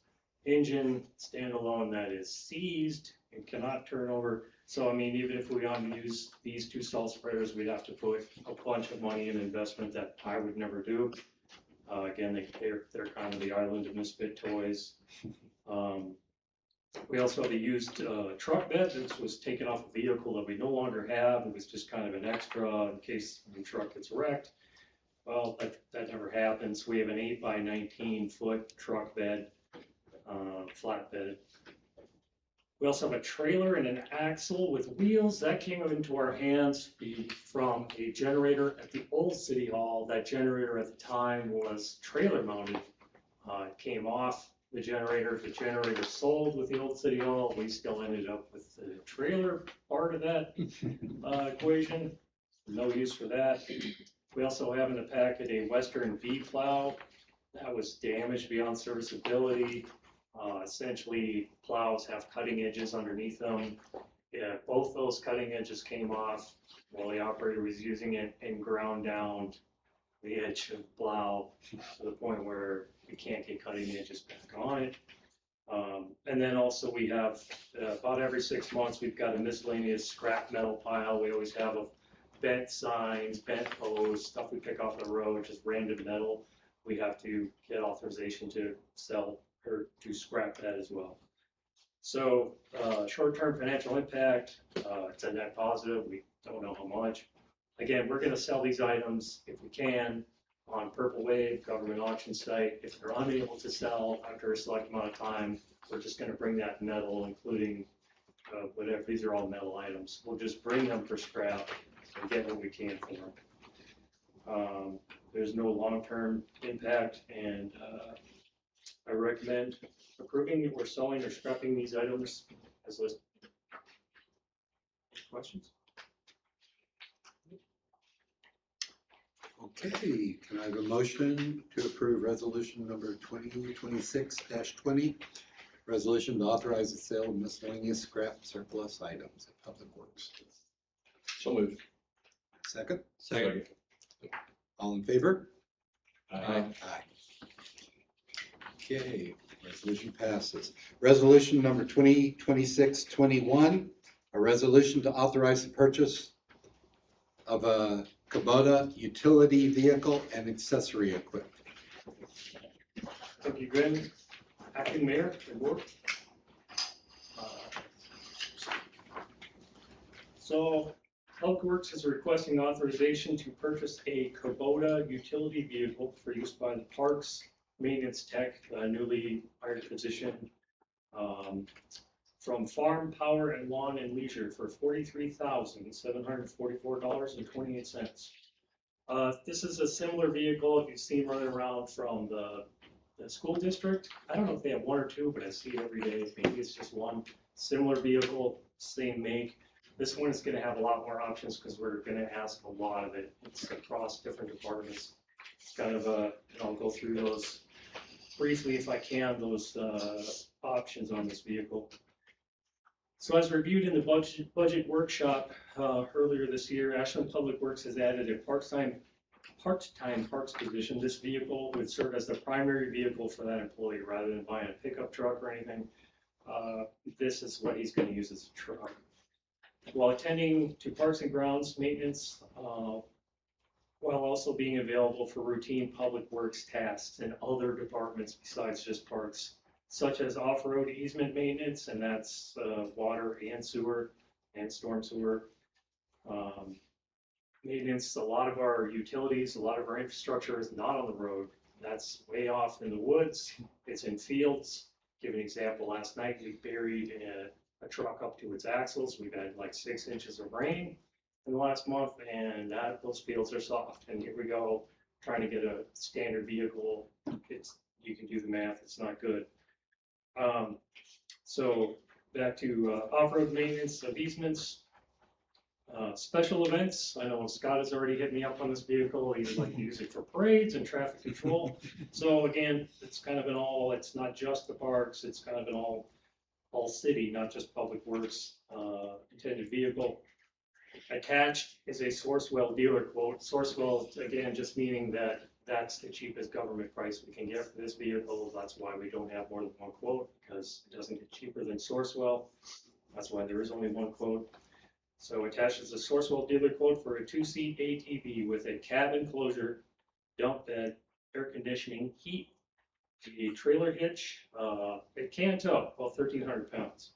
engine standalone that is seized and cannot turn over. So I mean, even if we want to use these two salt spreaders, we'd have to put a bunch of money in investment that I would never do. Again, they're kind of the island of misfit toys. We also have a used truck bed that was taken off a vehicle that we no longer have. It was just kind of an extra in case the truck gets wrecked. Well, that never happens. We have an 8 by 19 foot truck bed, flatbed. We also have a trailer and an axle with wheels. That came into our hands from a generator at the old city hall. That generator at the time was trailer mounted. It came off the generator sold with the old city hall. We still ended up with the trailer part of that equation. No use for that. We also have in the packet a Western V plow that was damaged beyond serviceability. Essentially, plows have cutting edges underneath them. Yeah, both those cutting edges came off while the operator was using it and ground down the edge of the plow to the point where we can't get cutting edges back on it. And then also we have about every 6 months, we've got a miscellaneous scrap metal pile. We always have bent signs, bent posts, stuff we pick off the road, just random metal. We have to get authorization to sell or to scrap that as well. So short-term financial impact, it's a net positive. We don't know how much. Again, we're gonna sell these items if we can on Purple Wave government auction site. If they're unable to sell after a select amount of time, we're just gonna bring that metal, including whatever, these are all metal items. We'll just bring them for scrap and get what we can for them. There's no long-term impact, and I recommend approving or selling or scrapping these items as listed. Questions? Okay, can I have a motion to approve resolution number 2026-20? Resolution to authorize the sale of miscellaneous scrap surplus items at Public Works. So moved. Second, Second. all in favor? Aye. Aye. Okay, resolution passes. Resolution number 2026-21, a resolution to authorize the purchase of a Kubota utility vehicle and accessory equipment. Thank you, Glenn. Acting Mayor and Board. So Public Works is requesting authorization to purchase a Kubota utility vehicle for use by the Parks Maintenance Tech, newly hired position, from Farm, Power, and Lawn and Leisure for $43,744.28. This is a similar vehicle you've seen running around from the school district. I don't know if they have one or two, but I see it every day. Maybe it's just one. Similar vehicle, same make. This one is going to have a lot more options because we're going to ask a lot of it. It's across different departments. It's kind of and I'll go through those briefly if I can, those options on this vehicle. So as reviewed in the budget workshop earlier this year, Ashland Public Works has added a part-time parks position. This vehicle would serve as the primary vehicle for that employee rather than buying a pickup truck or anything. This is what he's going to use as a truck. While attending to Parks and Grounds maintenance, while also being available for routine public works tasks in other departments besides just parks, such as off-road easement maintenance, and that's water and sewer and storm sewer. Maintenance, a lot of our utilities, a lot of our infrastructure is not on the road. That's way off in the woods. It's in fields. Give an example, last night we buried a truck up to its axles. We've had like 6 inches of rain in the last month, and those fields are soft. And here we go, trying to get a standard vehicle. You can do the math, it's not good. So back to off-road maintenance of easements. Special events, I know Scott has already hit me up on this vehicle, he'd like to use it for parades and traffic control. So again, it's kind of it's not just the parks, it's kind of an all city, not just public works, intended vehicle. Attached is a Sourcewell dealer quote. Sourcewell, again, just meaning that that's the cheapest government price we can get for this vehicle. That's why we don't have more than one quote, because it doesn't get cheaper than Sourcewell. That's why there is only one quote. So attached is a Sourcewell dealer quote for a 2-seat ATV with a cab enclosure, dump bed, air conditioning, heat, a trailer hitch, it can tow, about 1,300 pounds.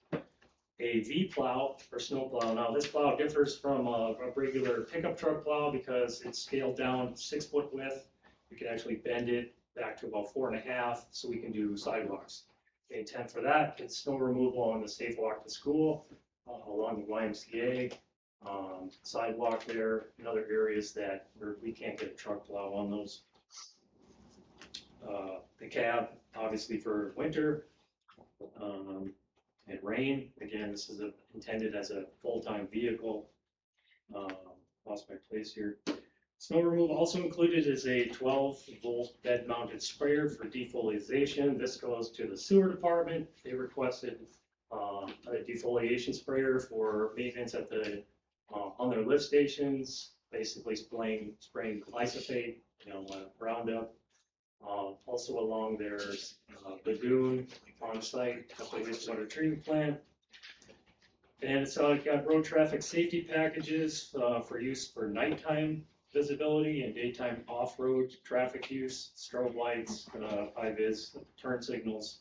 A V plow or snow plow. Now this plow differs from a regular pickup truck plow because it's scaled down 6 foot width. We can actually bend it back to about 4.5, so we can do sidewalks. The intent for that is snow removal on the safe walk to school, along the YMCA, sidewalk there, and other areas that we can't get a truck plow on those. The cab, obviously for winter, and rain. Again, this is intended as a full-time vehicle. Lost my place here. Snow removal also included is a 12-volt bed-mounted sprayer for defoliation. This goes to the sewer department. They requested a defoliation sprayer for maintenance at the on their lift stations, basically spraying glyphosate, Roundup. Also along their lagoon on site at the wastewater treatment plant. And it's got road traffic safety packages for use for nighttime visibility and daytime off-road traffic use, strobe lights, high-vis turn signals.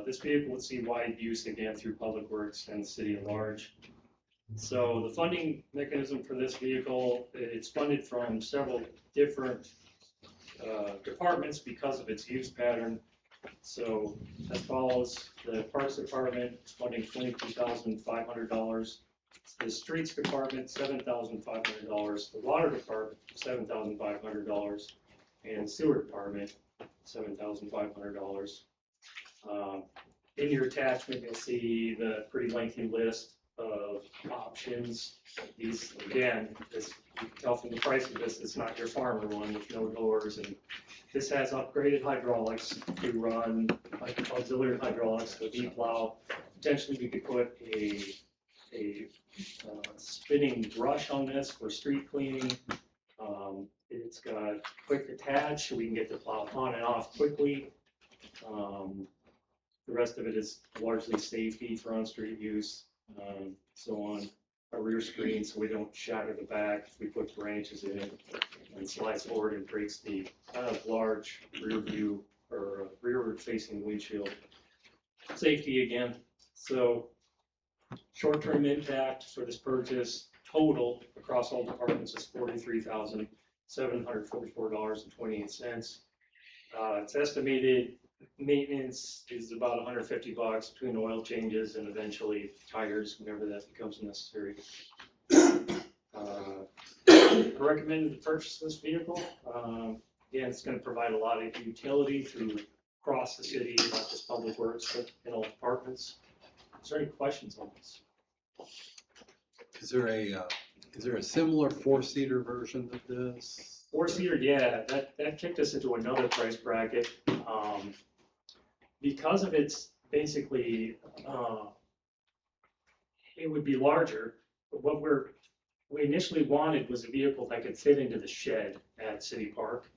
This vehicle would see wide use again through public works and the city at large. So the funding mechanism for this vehicle, it's funded from several different departments because of its use pattern. So as follows: the Parks Department is funding $22,500. The Streets Department, $7,500. The Water Department, $7,500. And Sewer Department, $7,500. In your attachment, you'll see the pretty lengthy list of options. These, again, as you can tell from the price of this, it's not your farmer one with no doors, and this has upgraded hydraulics to run like auxiliary hydraulics, the V-plow. Potentially we could put a spinning brush on this for street cleaning. It's got quick attach, so we can get the plow on and off quickly. The rest of it is largely safety for on-street use, so on. A rear screen so we don't shatter the back if we put branches in it, and slides forward and breaks the kind of large rear view or rearward facing windshield. Safety again. So short-term impact for this purchase total across all departments is $43,744.28. It's estimated maintenance is about $150 between oil changes and eventually tires whenever that becomes necessary. I recommend to purchase this vehicle. Again, it's going to provide a lot of utility across the city, not just public works, but in all departments. Is there any questions on this? Is there a similar 4-seater version of this? 4-seater, yeah, that kicked us into another price bracket. Because of its basically, it would be larger. But what we initially wanted was a vehicle that could fit into the shed at City Park.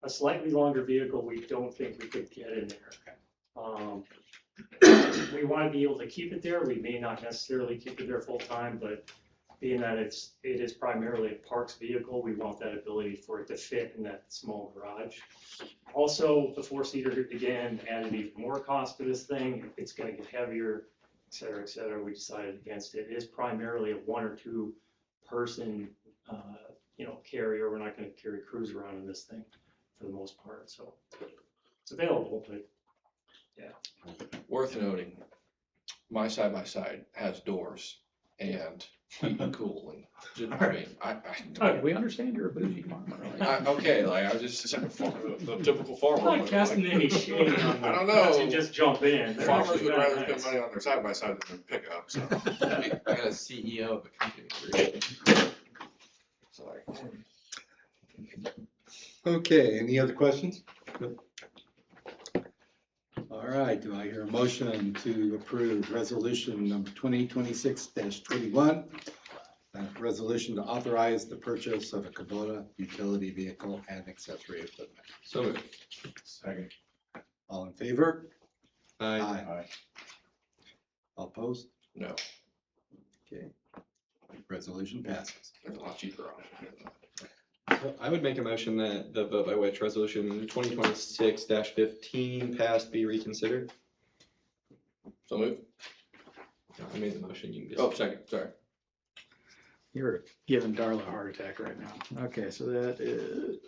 A slightly longer vehicle, we don't think we could get in there. We want to be able to keep it there. We may not necessarily keep it there full time, but being that it is primarily a parks vehicle, we want that ability for it to fit in that small garage. Also, the 4-seater, again, added even more cost to this thing. It's going to get heavier, et cetera, et cetera. We decided against it. It is primarily a 1 or 2 person, carrier. We're not going to carry crews around in this thing for the most part. So it's available, but yeah. Worth noting, my side-by-side has doors, and heat and cooling. I mean, We understand you're a bougie farmer. okay, like, I was just the typical farmer. I'm not casting any shade on them. I don't know. You just jump in. They're Farmers actually would rather nice. spend money on their side by side than their pickup, so. I got a CEO of a company. It's like, Okay, any other questions? All right, do I hear a motion to approve resolution number 2026-21? Resolution to authorize the purchase of a Kubota utility vehicle and accessory equipment. So moved. Second. All in favor? Aye. Aye. All opposed? no, Okay. Resolution passes. there's a lot cheaper option. So I would make a motion that the vote by which resolution 2026-15 passed be reconsidered. So move. I made the motion, you can just. Oh, second, sorry. You're giving Darla a heart attack right now. Okay, so that is.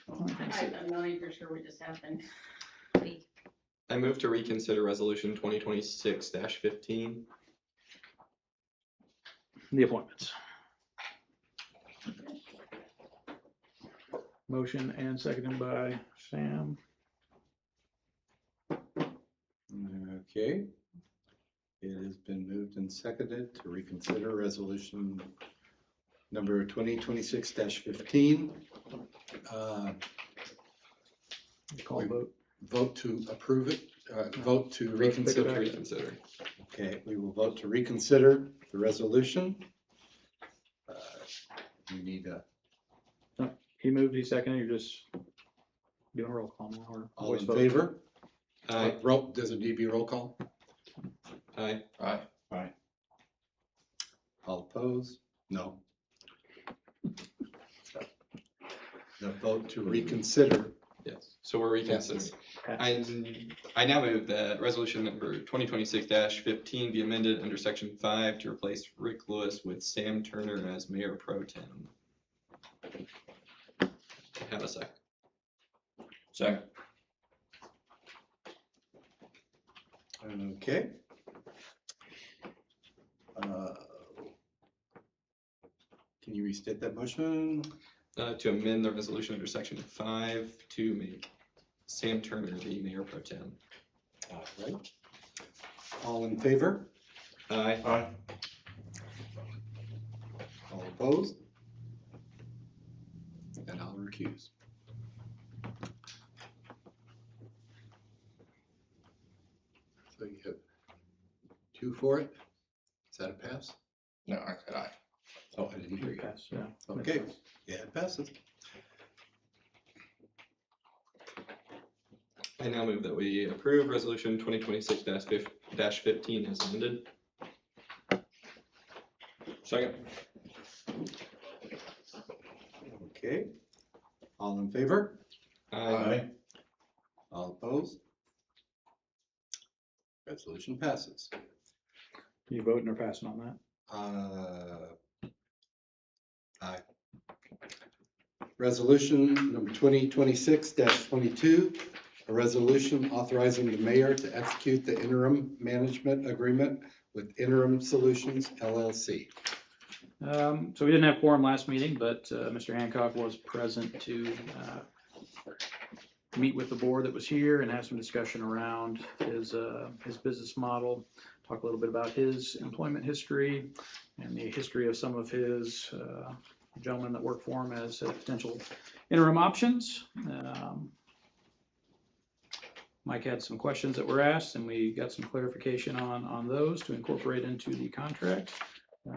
I'm knowing for sure what just happened. I move to reconsider resolution 2026-15. The appointments. Motion and seconded by Sam. Okay. It has been moved and seconded to reconsider resolution number 2026-15. Call vote. Vote to approve it, vote to To reconsider. reconsider. Okay, we will vote to reconsider the resolution. We need a, He moved, he seconded, you're just doing a roll call now or all voice in vote? favor? Aye. Roll, does it need to be a roll call? Aye. Aye. All opposed? No. The vote to reconsider. Yes, so we're reconsidering. I now move that resolution number 2026-15 be amended under section 5 to replace Rick Lewis with Sam Turner as mayor pro tem. Have a second. Second. Okay. Can you restate that motion? To amend the resolution under section 5 to make Sam Turner the mayor pro tem. All right. All in favor? Aye. Aye. All opposed? And I'll recuse. So you have 2 for it? Is that a pass? No, I said aye. Oh, I didn't hear you. Pass, yeah. Okay, yeah, it passes. I now move that we approve resolution 2026-15 as amended. Second. Okay. All in favor? Aye. All opposed? Resolution passes. You voting or passing on that? Aye. Resolution number 2026-22, a resolution authorizing the mayor to execute the interim management agreement with Interim Solutions LLC. So we didn't have quorum last meeting, but Mr. Hancock was present to meet with the board that was here and have some discussion around his business model, talk a little bit about his employment history and the history of some of his gentlemen that work for him as potential interim options. Mike had some questions that were asked and we got some clarification on those to incorporate into the contract.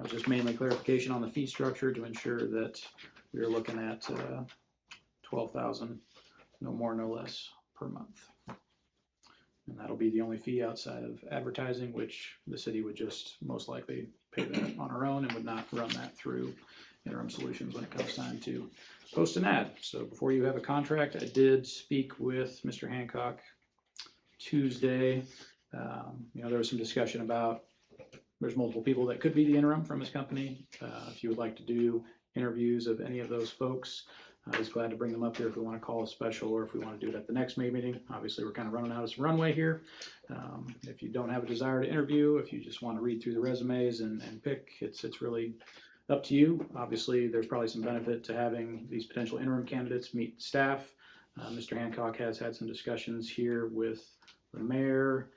Just mainly clarification on the fee structure to ensure that we are looking at $12,000, no more, no less per month. And that'll be the only fee outside of advertising, which the city would just most likely pay that on our own and would not run that through Interim Solutions when it comes time to post an ad. So before you have a contract, I did speak with Mr. Hancock Tuesday. There was some discussion about there's multiple people that could be the interim from his company. If you would like to do interviews of any of those folks, I was glad to bring them up here if we want to call a special or if we want to do it at the next May meeting. Obviously, we're kind of running out of some runway here. If you don't have a desire to interview, if you just want to read through the resumes and pick, it's really up to you. Obviously, there's probably some benefit to having these potential interim candidates meet staff. Mr. Hancock has had some discussions here with the mayor.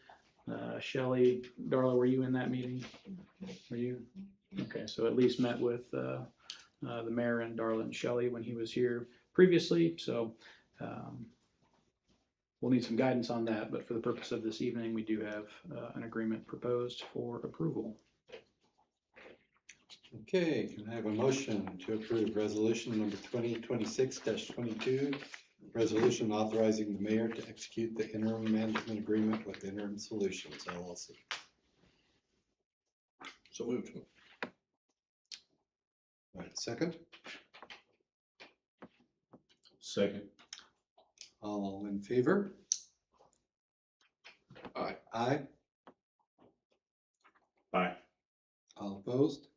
Shelley, Darla, were you in that meeting? Were you? Okay, so at least met with the mayor and Darla and Shelley when he was here previously. So we'll need some guidance on that, but for the purpose of this evening, we do have an agreement proposed for approval. Okay, can I have a motion to approve resolution number 2026-22, resolution authorizing the mayor to execute the interim management agreement with Interim Solutions LLC. So moved. All right, second, Second. all in favor? Aye. Aye, Aye. all opposed?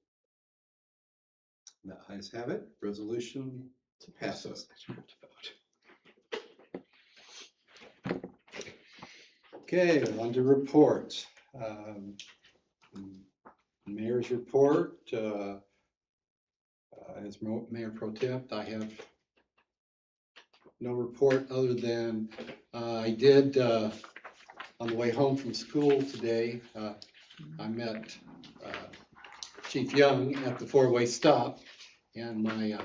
The ayes have it, resolution passes. Okay, on to reports. Mayor's report, as Mayor Pro Temp, I have no report other than I did, on the way home from school today, I met Chief Young at the four-way stop, and my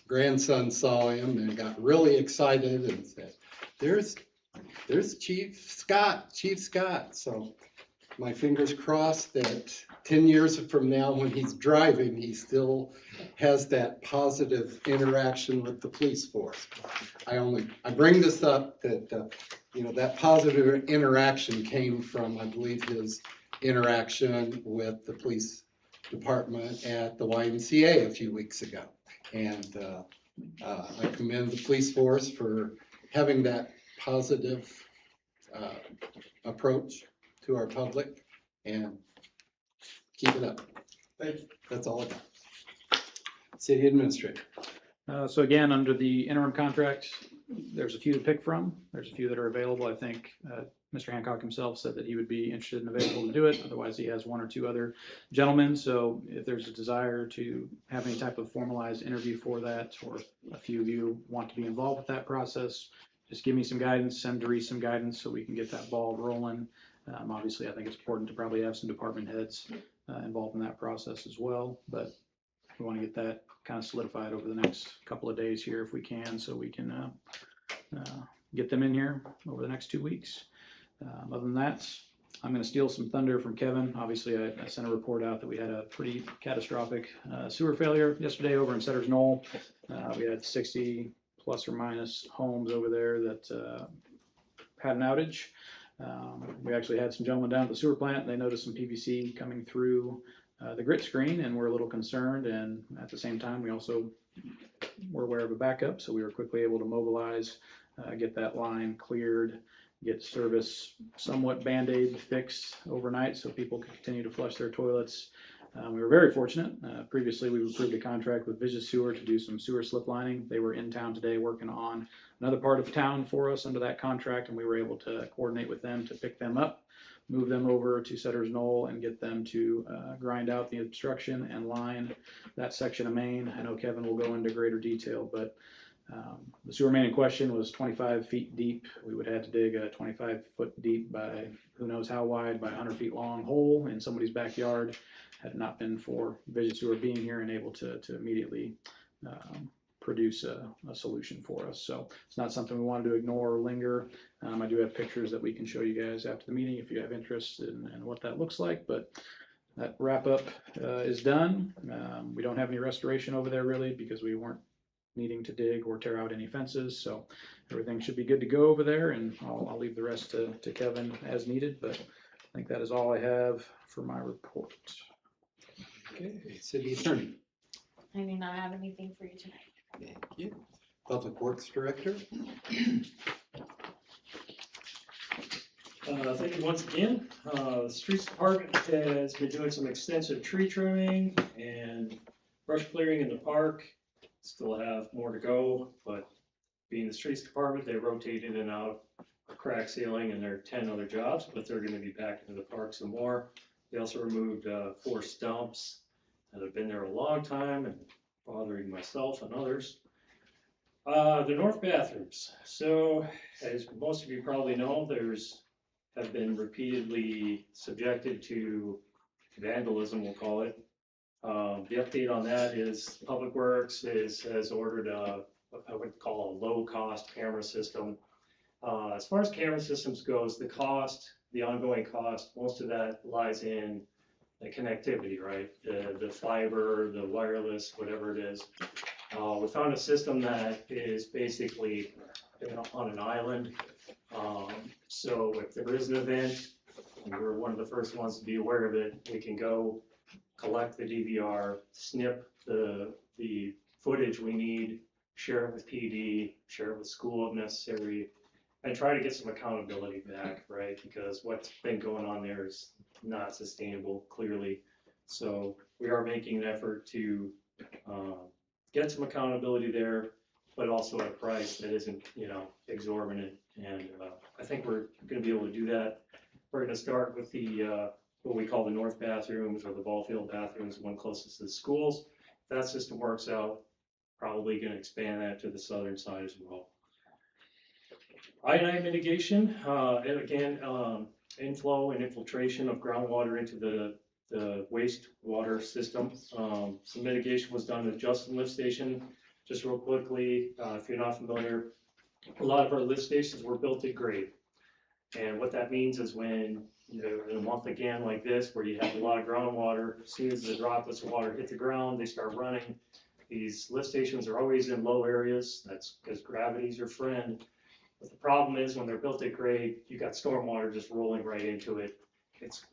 grandson saw him and got really excited and said, there's Chief Scott. So my fingers crossed that 10 years from now, when he's driving, he still has that positive interaction with the police force. I bring this up that, that positive interaction came from, I believe, his interaction with the police department at the YMCA a few weeks ago. And I commend the police force for having that positive approach to our public, and keep it up. Thank you. That's all I got. City Administrator. So again, under the interim contract, there's a few to pick from. There's a few that are available. I think Mr. Hancock himself said that he would be interested and available to do it. Otherwise, he has one or two other gentlemen. So if there's a desire to have any type of formalized interview for that, or a few of you want to be involved with that process, just give me some guidance, send Doris some guidance so we can get that ball rolling. Obviously, I think it's important to probably have some department heads involved in that process as well, but we want to get that kind of solidified over the next couple of days here if we can, so we can get them in here over the next 2 weeks. Other than that, I'm going to steal some thunder from Kevin. Obviously, I sent a report out that we had a pretty catastrophic sewer failure yesterday over in Sutter's Knoll. We had 60 plus or minus homes over there that had an outage. We actually had some gentlemen down at the sewer plant. They noticed some PVC coming through the grit screen and were a little concerned. And at the same time, we also were aware of a backup. So we were quickly able to mobilize, get that line cleared, get service somewhat Band-Aid fixed overnight so people could continue to flush their toilets. We were very fortunate. Previously, we approved a contract with Vision Sewer to do some sewer slip lining. They were in town today working on another part of town for us under that contract, and we were able to coordinate with them to pick them up, move them over to Sutter's Knoll, and get them to grind out the obstruction and line that section of main. I know Kevin will go into greater detail, but the sewer main in question was 25 feet deep. We would have to dig a 25-foot deep by who knows how wide by 100 feet long hole in somebody's backyard, had it not been for Vision Sewer being here and able to immediately produce a solution for us. So it's not something we wanted to ignore or linger. I do have pictures that we can show you guys after the meeting if you have interest in what that looks like, but that wrap up is done. We don't have any restoration over there really because we weren't needing to dig or tear out any fences, so everything should be good to go over there, and I'll leave the rest to Kevin as needed, but I think that is all I have for my report. Okay, City Attorney. I do not have anything for you tonight. Thank you. Public Works Director. Thank you once again. The Streets Department has been doing some extensive tree trimming and brush clearing in the park. Still have more to go, but being the streets department, they rotate in and out of crack sealing, and there are 10 other jobs, but they're gonna be back into the park some more. They also removed 4 stumps that have been there a long time and bothering myself and others. The north bathrooms. So, as most of you probably know, have been repeatedly subjected to vandalism, we'll call it. The update on that is Public Works has ordered what I would call a low-cost camera system. As far as camera systems goes, the ongoing cost, most of that lies in the connectivity, right? The fiber, the wireless, whatever it is. We found a system that is basically on an island. So if there is an event, and we're one of the first ones to be aware of it, we can go collect the DVR, snip the footage we need, share it with PD, share it with school if necessary, and try to get some accountability back, right? Because what's been going on there is not sustainable, clearly. So we are making an effort to get some accountability there, but also at a price that isn't, exorbitant. And I think we're gonna be able to do that. We're gonna start with the what we call the north bathrooms, or the ball field bathrooms, one closest to the schools. If that system works out, probably gonna expand that to the southern side as well. I&I mitigation, and again, inflow and infiltration of groundwater into the wastewater system. Some mitigation was done at Justin Lift Station. Just real quickly, if you're not familiar, a lot of our lift stations were built at grade. And what that means is when, in a month again like this, where you have a lot of groundwater, as soon as the droplets of water hit the ground, they start running. These lift stations are always in low areas. That's because gravity's your friend. But the problem is when they're built at grade, you got stormwater just rolling right into it. It's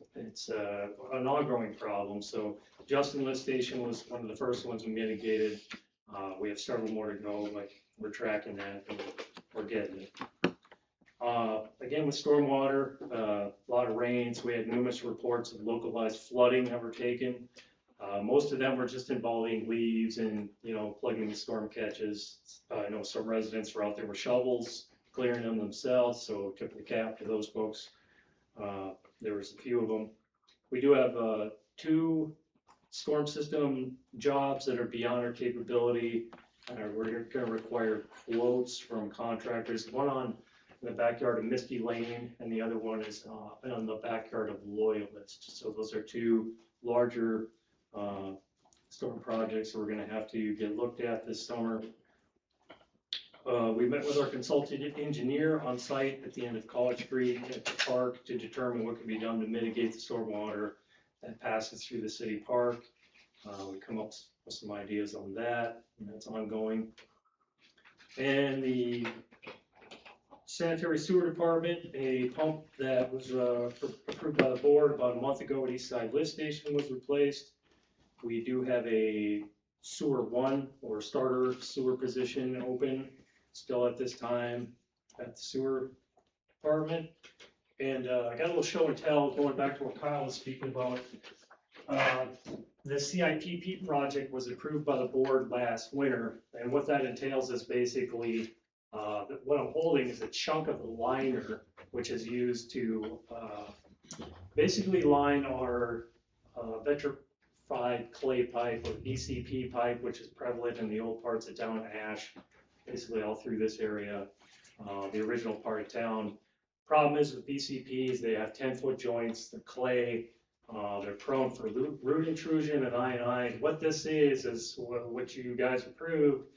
an ongoing problem. So Justin Lift Station was one of the first ones we mitigated. We have several more to go, but we're tracking that and we're getting it. Again, with stormwater, a lot of rains, we had numerous reports of localized flooding that were taken. Most of them were just involving leaves and, plugging the storm catches. I know some residents were out there with shovels, clearing them themselves, so tip of the cap to those folks. There was a few of them. We do have 2 storm system jobs that are beyond our capability. We're going to require quotes from contractors. One in the backyard of Misty Lane, and the other one is on the backyard of Loyalist. So those are 2 larger storm projects that we're going to have to get looked at this summer. We met with our consultant engineer on site at the end of College Street at the park to determine what can be done to mitigate the stormwater that passes through the city park. We come up with some ideas on that, and that's ongoing. And the sanitary sewer department, a pump that was approved by the board about a month ago at Eastside Lift Station was replaced. We do have a sewer 1 or starter sewer position open still at this time at the sewer department. And I got a little show and tell going back to what Kyle was speaking about. The CIPP project was approved by the board last winter, and what that entails is basically what I'm holding is a chunk of the liner, which is used to basically line our vitrified clay pipe, or ECP pipe, which is prevalent in the old parts of town Ash, basically all through this area, the original part of town. Problem is with ECPs, they have 10-foot joints, they're clay, they're prone for root intrusion and I&I. What this is what you guys approved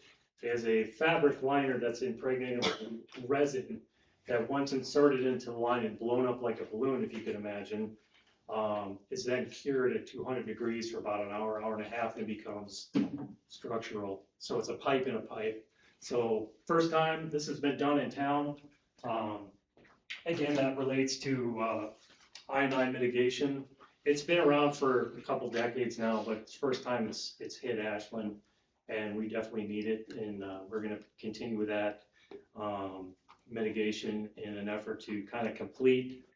is a fabric liner that's impregnated with resin that once inserted into the line and blown up like a balloon, if you can imagine, is then cured at 200 degrees for about an hour, hour and a half, and becomes structural. So it's a pipe in a pipe. So first time this has been done in town. Again, that relates to I&I mitigation. It's been around for a couple decades now, but it's the first time it's hit Ashland, and we definitely need it. And we're going to continue with that mitigation in an effort to kind of complete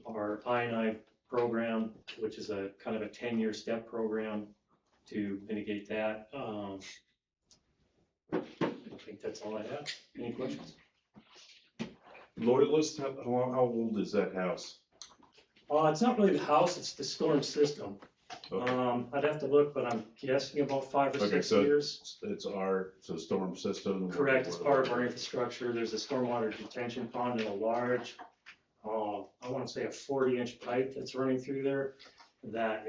our I&I program, which is a kind of a 10-year step program to mitigate that. I think that's all I have. Any questions? Loyalist, how old is that house? It's not really the house, it's the storm system. Okay. I'd have to look, but I'm guessing about 5 or Okay, 6 so years. it's so storm system. Correct, it's part of our infrastructure. There's a stormwater detention pond and a large, I wanna say a 40-inch pipe that's running through there. That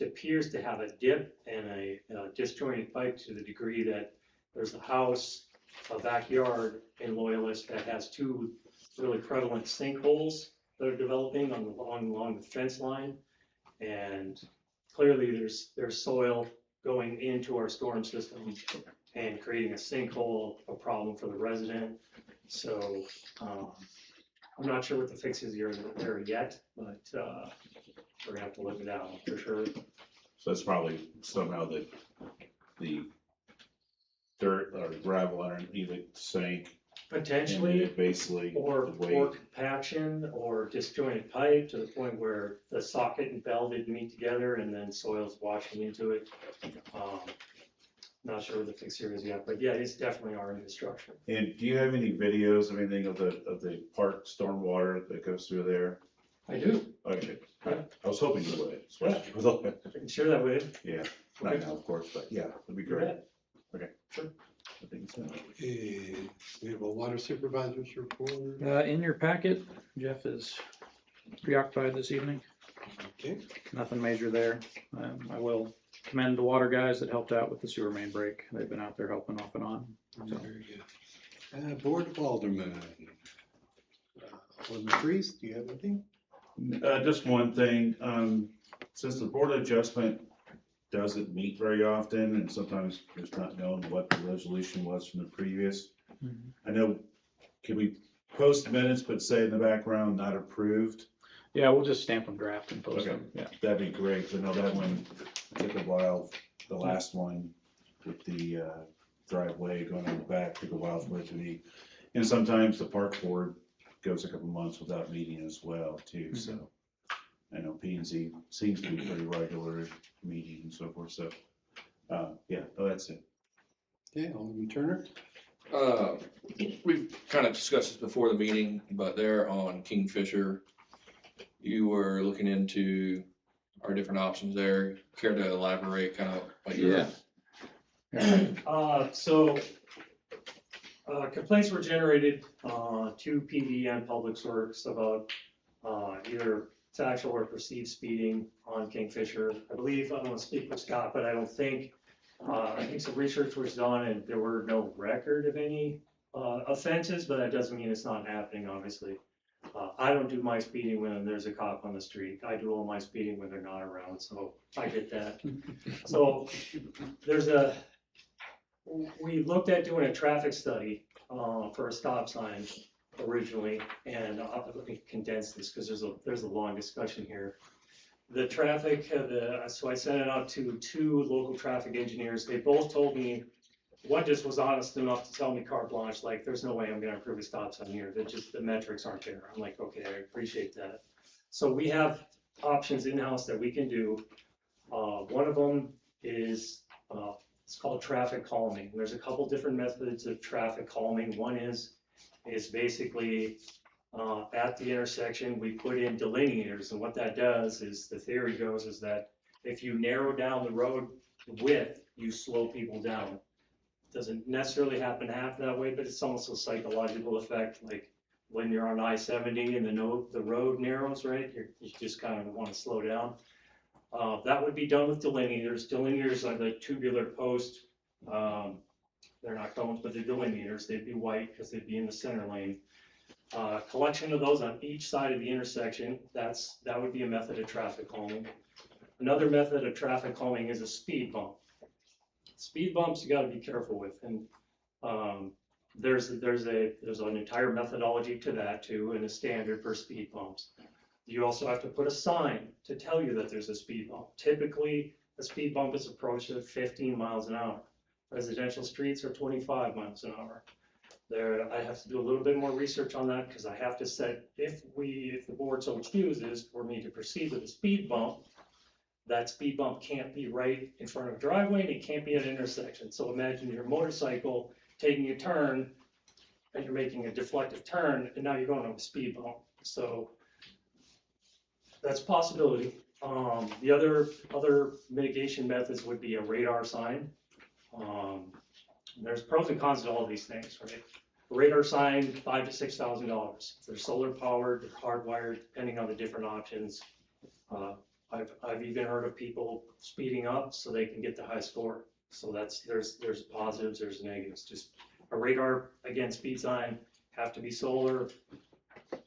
appears to have a dip and a disjointed pipe to the degree that there's a house, a backyard in Loyalist that has 2 really prevalent sinkholes that are developing along the fence line. And clearly there's soil going into our storm system and creating a sinkhole, a problem for the resident. So, I'm not sure what the fixes are there yet, but, we're gonna have to look it out for sure. So that's probably somehow the dirt or gravel underneath it sank. And Potentially, it basically. or the way- poor compaction or disjointed pipe to the point where the socket and bell didn't meet together and then soil's washing into it. Not sure what the fix here is yet, but yeah, it's definitely our infrastructure. And do you have any videos of anything of the park stormwater that goes through there? I do, Okay, Yeah. I was hoping you would, especially with all that. I can share that with you. Yeah, not now, of course, but yeah, that'd be You great. bet. Okay. Sure. I think so. Okay, we have a water supervisor's report. In your packet, Jeff is preoccupied this evening. Okay. Nothing major there. I will commend the water guys that helped out with the sewer main break. They've been out there helping off and on. So, Very good. Board of Aldermen. Alderman Freeze, do you have anything? Just one thing, since the Board of Adjustment doesn't meet very often, and sometimes there's not known what the resolution was from the previous. Mhm. I know, can we post minutes, but say in the background, not approved? yeah, we'll just stamp them draft and post Okay. them. Yeah. That'd be great, 'cause I know that one took a while, the last one with the driveway going on the back, took a while for it to be. And sometimes the park board goes a couple months without meeting as well too, so. I know P and Z seems to be pretty regular meeting and so forth, so, yeah, that's it. Okay, Alderman Turner. We've kind of discussed this before the meeting, but there on Kingfisher, you were looking into our different options there. Care to elaborate kind of what you're? Complaints were generated, to PD and Public Works about, either actual or perceived speeding on Kingfisher. I believe, I don't want to speak for Scott, but I think some research was done and there were no record of any, offenses, but that doesn't mean it's not happening, obviously. I don't do my speeding when there's a cop on the street. I do all my speeding when they're not around, so I get that. So we looked at doing a traffic study, for a stop sign originally, and let me condense this because there's a long discussion here. The traffic, so I sent it out to 2 local traffic engineers. They both told me, one just was honest enough to tell me carte blanche, like, there's no way I'm gonna approve a stop sign here. The metrics aren't there. I'm like, okay, I appreciate that. So we have options in-house that we can do. One of them is, it's called traffic calming. There's a couple different methods of traffic calming. One is basically, at the intersection, we put in delineators, and what that does is, the theory goes is that if you narrow down the road width, you slow people down. Doesn't necessarily happen half that way, but it's almost a psychological effect, like when you're on I-70 and the road narrows, right, you just kind of want to slow down. That would be done with delineators. Delineators are the tubular post, they're not cones, but they're delineators. They'd be white because they'd be in the center lane. Collection of those on each side of the intersection, that would be a method of traffic calming. Another method of traffic calming is a speed bump. Speed bumps you gotta be careful with, and there's an entire methodology to that too, and a standard for speed bumps. You also have to put a sign to tell you that there's a speed bump. Typically, a speed bump is approached at 15 miles an hour. Residential streets are 25 miles an hour. I have to do a little bit more research on that because I have to set, if the board so chooses for me to proceed with a speed bump, that speed bump can't be right in front of a driveway and it can't be at an intersection. So imagine your motorcycle taking a turn and you're making a deflective turn and now you're going over a speed bump. So that's a possibility. The other mitigation methods would be a radar sign. There's pros and cons to all these things, right? A radar sign, $5,000 to $6,000. If they're solar powered, they're hardwired, depending on the different options. I've even heard of people speeding up so they can get the high score. So there's positives, there's negatives. Just a radar, again, speed sign, have to be solar.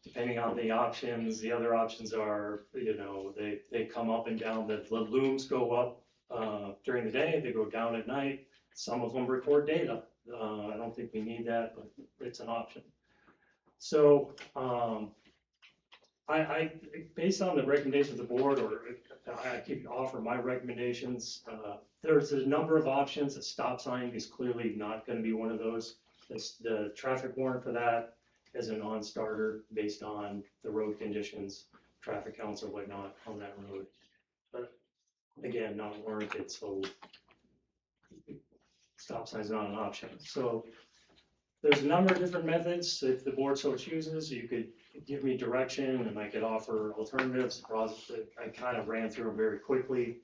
Depending on the options, the other options are, they come up and down, the looms go up during the day, they go down at night. Some of them record data. I don't think we need that, but it's an option. So I based on the recommendations of the board, or I keep offer my recommendations, there's a number of options. A stop sign is clearly not going to be one of those. The traffic warrant for that is a non-starter based on the road conditions, traffic counts or whatnot on that road. But again, not warranted, so stop sign is not an option. So there's a number of different methods. If the board so chooses, you could give me direction and I could offer alternatives. I kind of ran through them very quickly,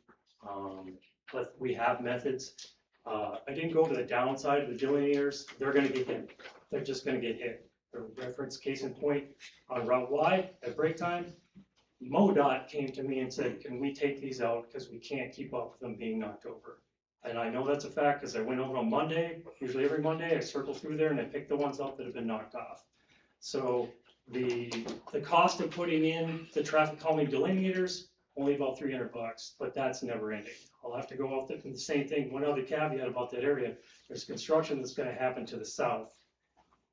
but we have methods. I didn't go over the downside of the delineators. They're going to get hit. They're just going to get hit. For reference, case in point, on Route Y at break time, MoDOT came to me and said, can we take these out because we can't keep up with them being knocked over. And I know that's a fact because I went over on Monday, usually every Monday, I circle through there and I pick the ones up that have been knocked off. So the cost of putting in the traffic calming delineators, only about $300, but that's never ending. I'll have to go out there and the same thing. One other caveat about that area, there's construction that's going to happen to the south.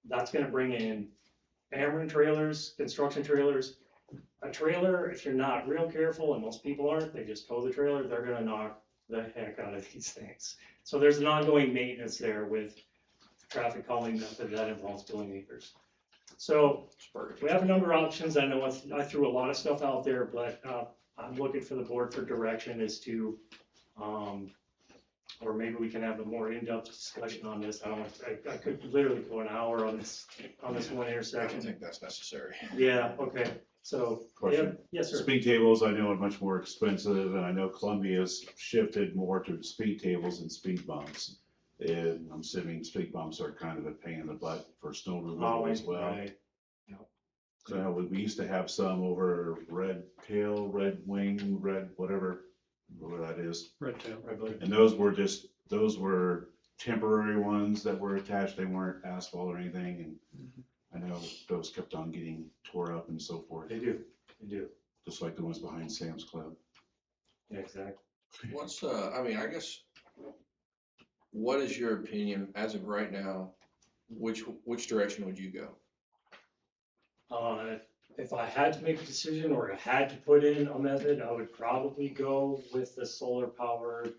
That's going to bring in Ameren trailers, construction trailers. A trailer, if you're not real careful, and most people aren't, they just tow the trailer, they're going to knock the heck out of these things. So there's an ongoing maintenance there with the traffic calming method that involves delineators. So we have a number of options. I know I threw a lot of stuff out there, but I'm looking for the board for direction as to, or maybe we can have a more in-depth discussion on this. I could literally go an hour on this one intersection. I don't think that's necessary. Yeah, okay. So, yeah, Question. yes, sir. Speed tables, I know are much more expensive, and I know Columbia's shifted more to speed tables and speed bumps. And I'm assuming speed bumps are kind of a pain in the butt for snow removal as well. Right. So I know we used to have some over red tail, red wing, red whatever that is. Red tail. And those were temporary ones that were attached. They weren't asphalt or anything. And I know those kept on getting tore up and so forth. They do. Just like the ones behind Sam's Club. Yeah, exactly. What's, I guess, what is your opinion as of right now? Which direction would you go? If I had to make a decision or I had to put in a method, I would probably go with the solar powered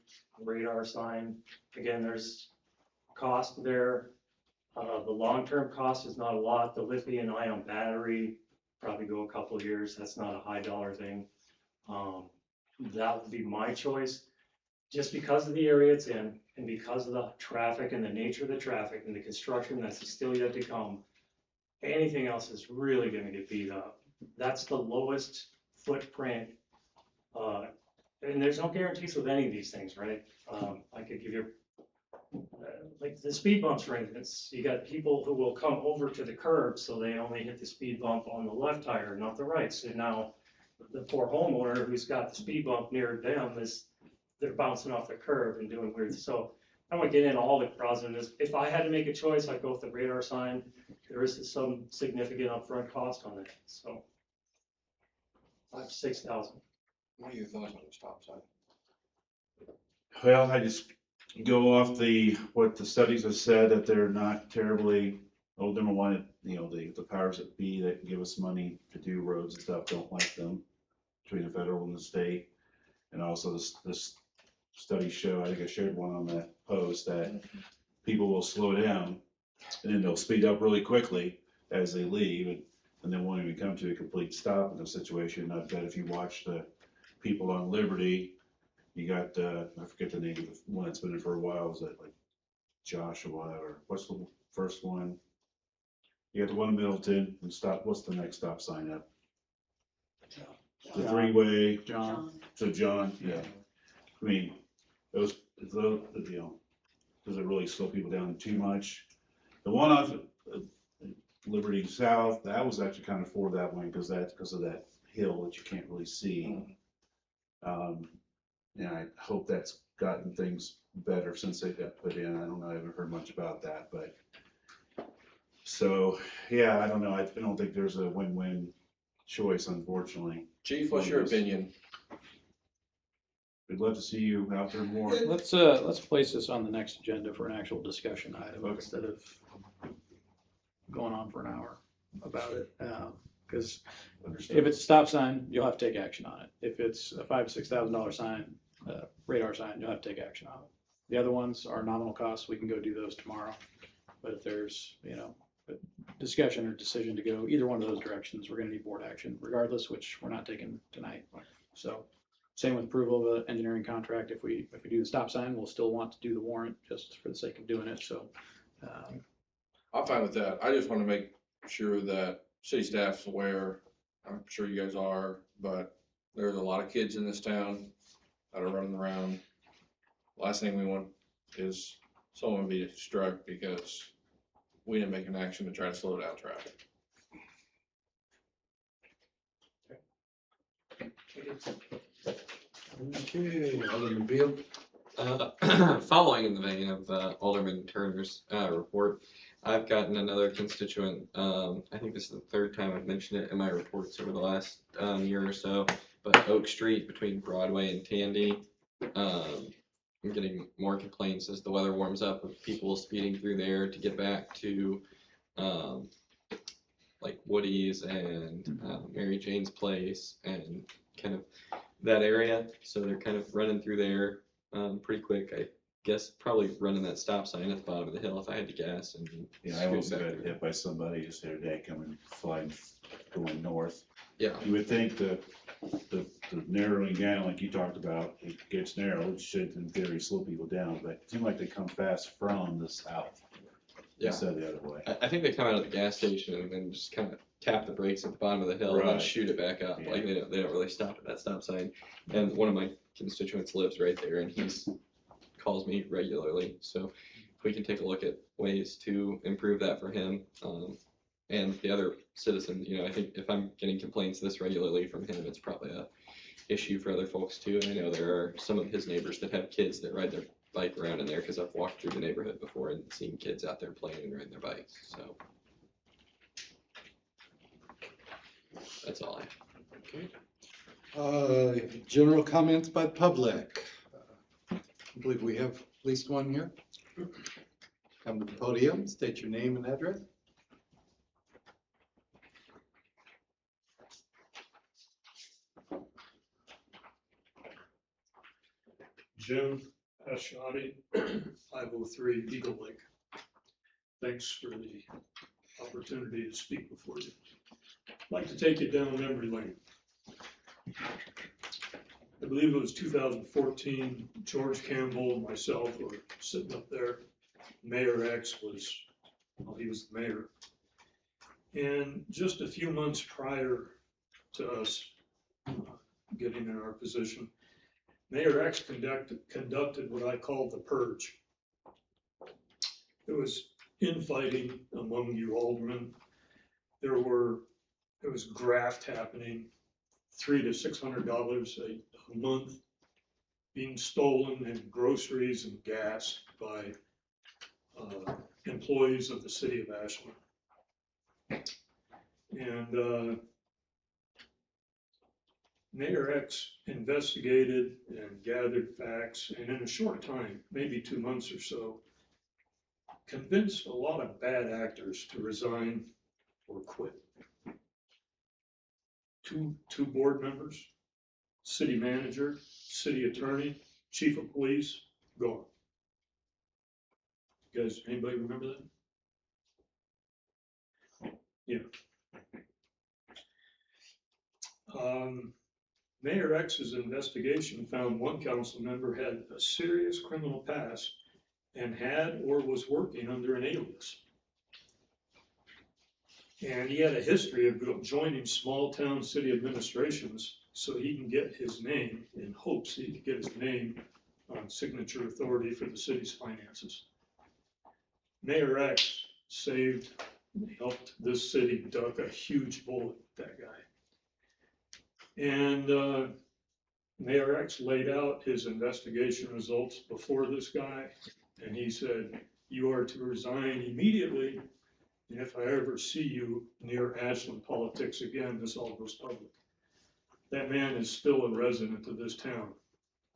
radar sign. Again, there's cost there. The long-term cost is not a lot. The lithium-ion battery, probably go a couple of years. That's not a high dollar thing. That would be my choice. Just because of the area it's in and because of the traffic and the nature of the traffic and the construction that's still yet to come, anything else is really gonna get beat up. That's the lowest footprint. And there's no guarantees with any of these things, right? I could give you, like the speed bumps, for instance, you got people who will come over to the curb, so they only hit the speed bump on the left tire, not the right. So now the poor homeowner who's got the speed bump near them they're bouncing off the curb and doing weird. So I don't want to get into all the positives. If I had to make a choice, I'd go with the radar sign. There is some significant upfront cost on it, so $5,000 to $6,000. What are your thoughts on the stop sign? Well, I just go off what the studies have said, that they're not terribly, Aldermen wanted, the powers that be that give us money to do roads and stuff, don't like them between the federal and the state. And also this studies show, I think I shared one on that post, that people will slow down and then they'll speed up really quickly as they leave and then won't even come to a complete stop in the situation. I bet if you watch the people on Liberty, you got, I forget the name of the one that's been there for a while, was that like Joshua, or what's the first one? You got the one in Middleton, and what's the next stop sign up? The three-way John, to John, yeah. I mean, those, you know, does it really slow people down too much? The one off Liberty South, that was actually kind of for that one, because of that hill that you can't really see. And I hope that's gotten things better since they got put in. I don't know, I haven't heard much about that, but. So, yeah, I don't know, I don't think there's a win-win choice, unfortunately. Chief, what's your opinion? We'd love to see you out there more. let's place this on the next agenda for an actual discussion item Okay. instead of going on for an hour about it. Because if it's a stop sign, you'll have to take action on it. If it's a $5,000-$6,000 sign, radar sign, you'll have to take action on it. The other ones are nominal costs. We can go do those tomorrow. But if there's, you know, a discussion or decision to go either one of those directions, we're gonna need board action regardless, which we're not taking tonight. So same with approval of an engineering contract. If we do the stop sign, we'll still want to do the warrant just for the sake of doing it. So, I'm fine with that. I just want to make sure that city staff's aware. I'm sure you guys are, but there's a lot of kids in this town that are running around. Last thing we want is someone be struck because we didn't make an action to try to slow down traffic. Okay, Alderman Beal. Following in the vein of Alderman Turner's report, I've gotten another constituent, I think this is the third time I've mentioned it in my reports over the last year or so, but Oak Street between Broadway and Tandy, I'm getting more complaints as the weather warms up of people speeding through there to get back to like Woody's and Mary Jane's place and kind of that area. So they're kind of running through there pretty quick. I guess probably running that stop sign at the bottom of the hill if I had to guess. And Yeah, I almost got hit by somebody just the other day coming, flying, going north. Yeah. You would think the narrowing down, like you talked about, it gets narrow, it should in theory slow people down, but it seems like they come fast from the south. Yeah. Instead of the other way. I think they come out of the gas station and then just kind of tap the brakes at the bottom of the hill and then Right. shoot it back up. Yeah. Like they don't really stop at that stop sign. And one of my constituents lives right there and he's calls me regularly. So if we can take a look at ways to improve that for him. And the other citizens, you know, I think if I'm getting complaints this regularly from him, it's probably a issue for other folks too. And I know there are some of his neighbors that have kids that ride their bike around in there because I've walked through the neighborhood before and seen kids out there playing and riding their bikes. So that's all I have. Okay. General comments by the public. I believe we have at least one here. Come to the podium, state your name and address. Jim Ashadi, 503 Eagle Lake. Thanks for the opportunity to speak before you. I'd like to take you down memory lane. I believe it was 2014, George Campbell and myself were sitting up there. Mayor X was, well, he was the mayor. And just a few months prior to us getting in our position, Mayor X conducted what I call the purge. There was infighting among you aldermen. There was graft happening, $300 to $600 a month being stolen in groceries and gas by employees of the city of Ashland. And Mayor X investigated and gathered facts, and in a short time, maybe 2 months or so, convinced a lot of bad actors to resign or quit. Two board members, city manager, city attorney, chief of police, gone. You guys, anybody remember that? Yeah. Mayor X's investigation found one council member had a serious criminal past and had or was working under an alias. And he had a history of joining small town city administrations so he can get his name, in hopes he could get his name on signature authority for the city's finances. Mayor X helped this city duck a huge bullet, that guy. And Mayor X laid out his investigation results before this guy, and he said, "You are to resign immediately, and if I ever see you near Ashland politics again, this all goes public." That man is still a resident of this town,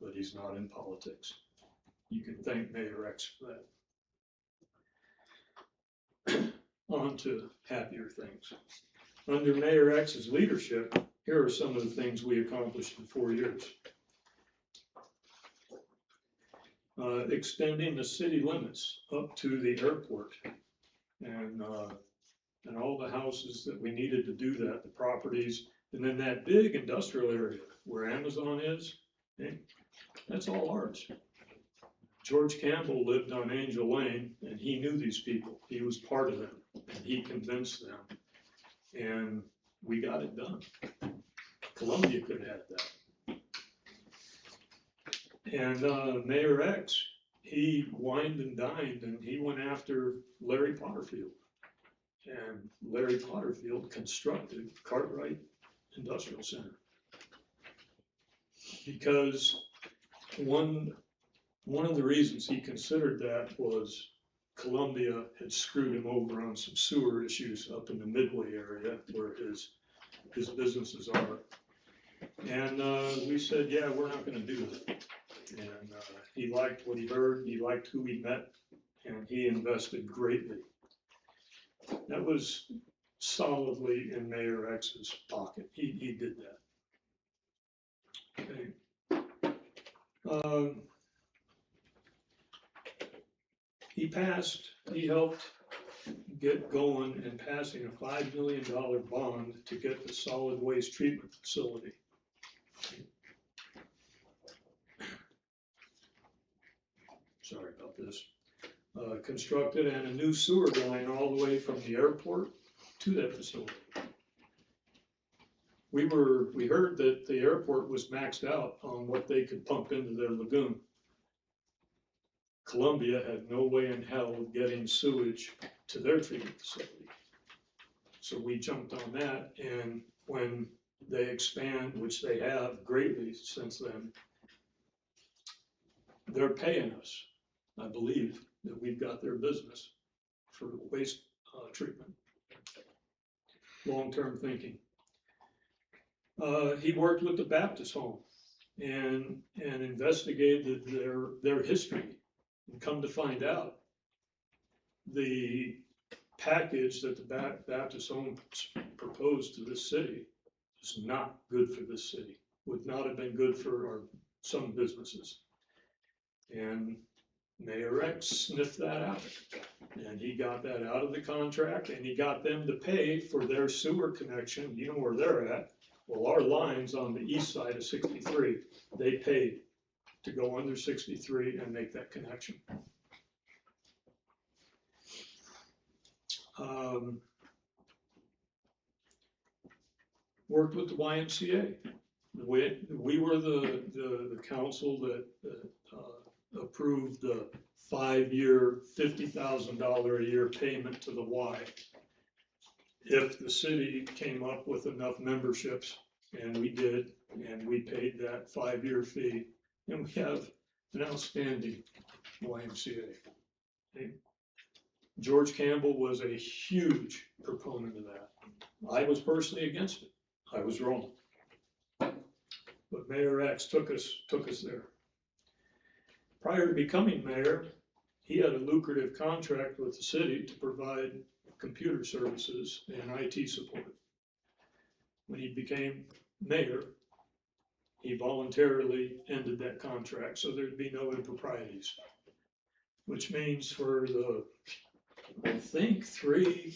but he's not in politics. You can thank Mayor X for that. On to happier things. Under Mayor X's leadership, here are some of the things we accomplished in 4 years. Extending the city limits up to the airport and all the houses that we needed to do that, the properties, and then that big industrial area where Amazon is, hey, that's all ours. George Campbell lived on Angel Lane, and he knew these people. He was part of them, and he convinced them, and we got it done. Columbia could have had that. And Mayor X, he wined and dined, and he went after Larry Potterfield. And Larry Potterfield constructed Cartwright Industrial Center. Because one of the reasons he considered that was Columbia had screwed him over on some sewer issues up in the Midway area where his businesses are. And we said, yeah, we're not gonna do that. And he liked what he heard, he liked who he met, and he invested greatly. That was solidly in Mayor X's pocket. He did that. Okay. He helped get going and passing a $5 million bond to get the solid waste treatment facility. Sorry about this. Constructed and a new sewer line all the way from the airport to that facility. We heard that the airport was maxed out on what they could pump into their lagoon. Columbia had no way in hell of getting sewage to their treatment facility. So we jumped on that, and when they expand, which they have greatly since then, they're paying us. I believe that we've got their business for waste treatment. Long-term thinking. He worked with the Baptist home and investigated their history, and come to find out the package that the Baptist home proposed to this city is not good for this city, would not have been good for some businesses. And Mayor X sniffed that out, and he got that out of the contract, and he got them to pay for their sewer connection. You know where they're at. Well, our line's on the east side of 63. They paid to go under 63 and make that connection. Worked with the YMCA. We were the council that approved the 5-year, $50,000 a year payment to the Y. If the city came up with enough memberships, and we did, and we paid that 5-year fee, and we have an outstanding YMCA. Okay. George Campbell was a huge proponent of that. I was personally against it. I was wrong. But Mayor X took us there. Prior to becoming mayor, he had a lucrative contract with the city to provide computer services and IT support. When he became mayor, he voluntarily ended that contract so there'd be no improprieties, which means for the, I think, 3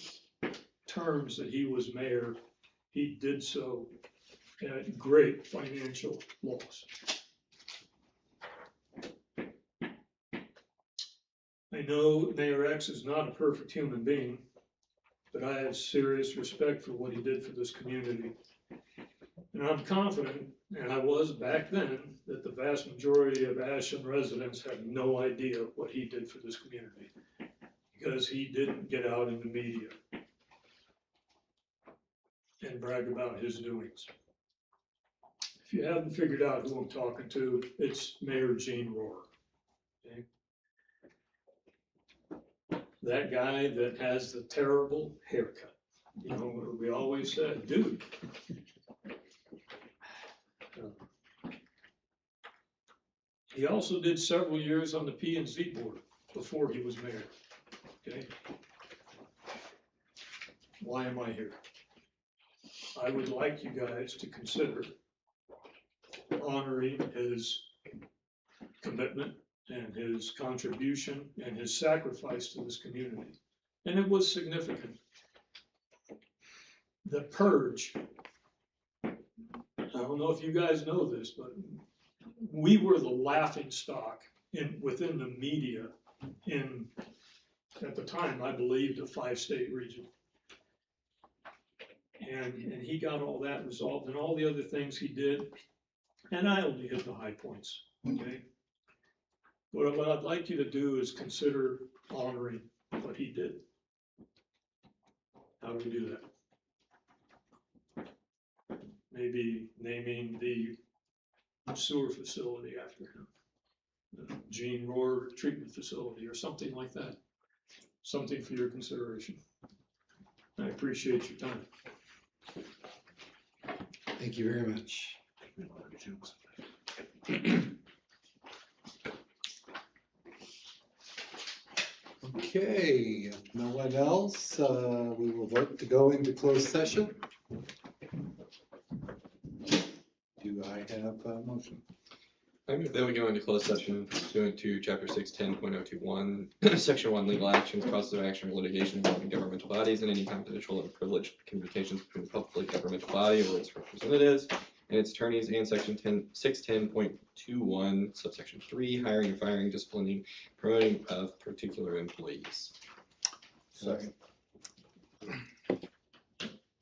terms that he was mayor, he did so at great financial loss. I know Mayor X is not a perfect human being, but I have serious respect for what he did for this community. And I'm confident, and I was back then, that the vast majority of Ashland residents have no idea what he did for this community, because he didn't get out in the media and brag about his doings. If you haven't figured out who I'm talking to, it's Mayor Gene Rohr. Okay? That guy that has the terrible haircut. You know, we always said, dude. He also did several years on the P&Z board before he was mayor. Okay? Why am I here? I would like you guys to consider honoring his commitment and his contribution and his sacrifice to this community. And it was significant. The purge, I don't know if you guys know this, but we were the laughing stock within the media at the time, I believe, the 5-state region. And he got all that resolved and all the other things he did. And I only hit the high points, okay? What I'd like you to do is consider honoring what he did. How do we do that? Maybe naming the sewer facility after him, the Gene Rohr treatment facility or something like that. Something for your consideration. I appreciate your time. Thank you very much. Okay, if no one else, we will vote to go into closed session. Do I have a motion? I move that we go into closed session pursuant to chapter 610.021, section 1, legal actions, causes of action, or litigation involving governmental bodies, and any confidential or privileged communications between the public governmental body or its representatives and its attorneys, and section 610.21, subsection 3, hiring and firing, disciplining, promoting of particular employees. Second.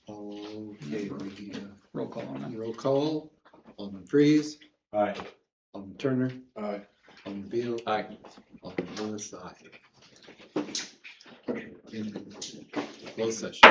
Okay, we, Roll call on that. roll call. Alderman Freeze, Aye. Alderman Turner, Aye. Alderman Beal, Aye. Alderman Lewis, aye. In closed session.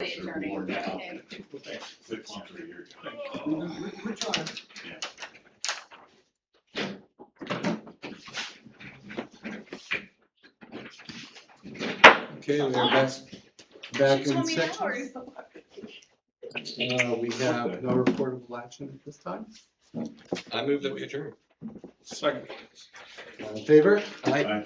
city attorney. More now. Okay. 6 months or a year. We're trying. Okay, we're back She in told me session. hours. We have no reportable action at this time. I move that we adjourn. Second. All in favor? Aye.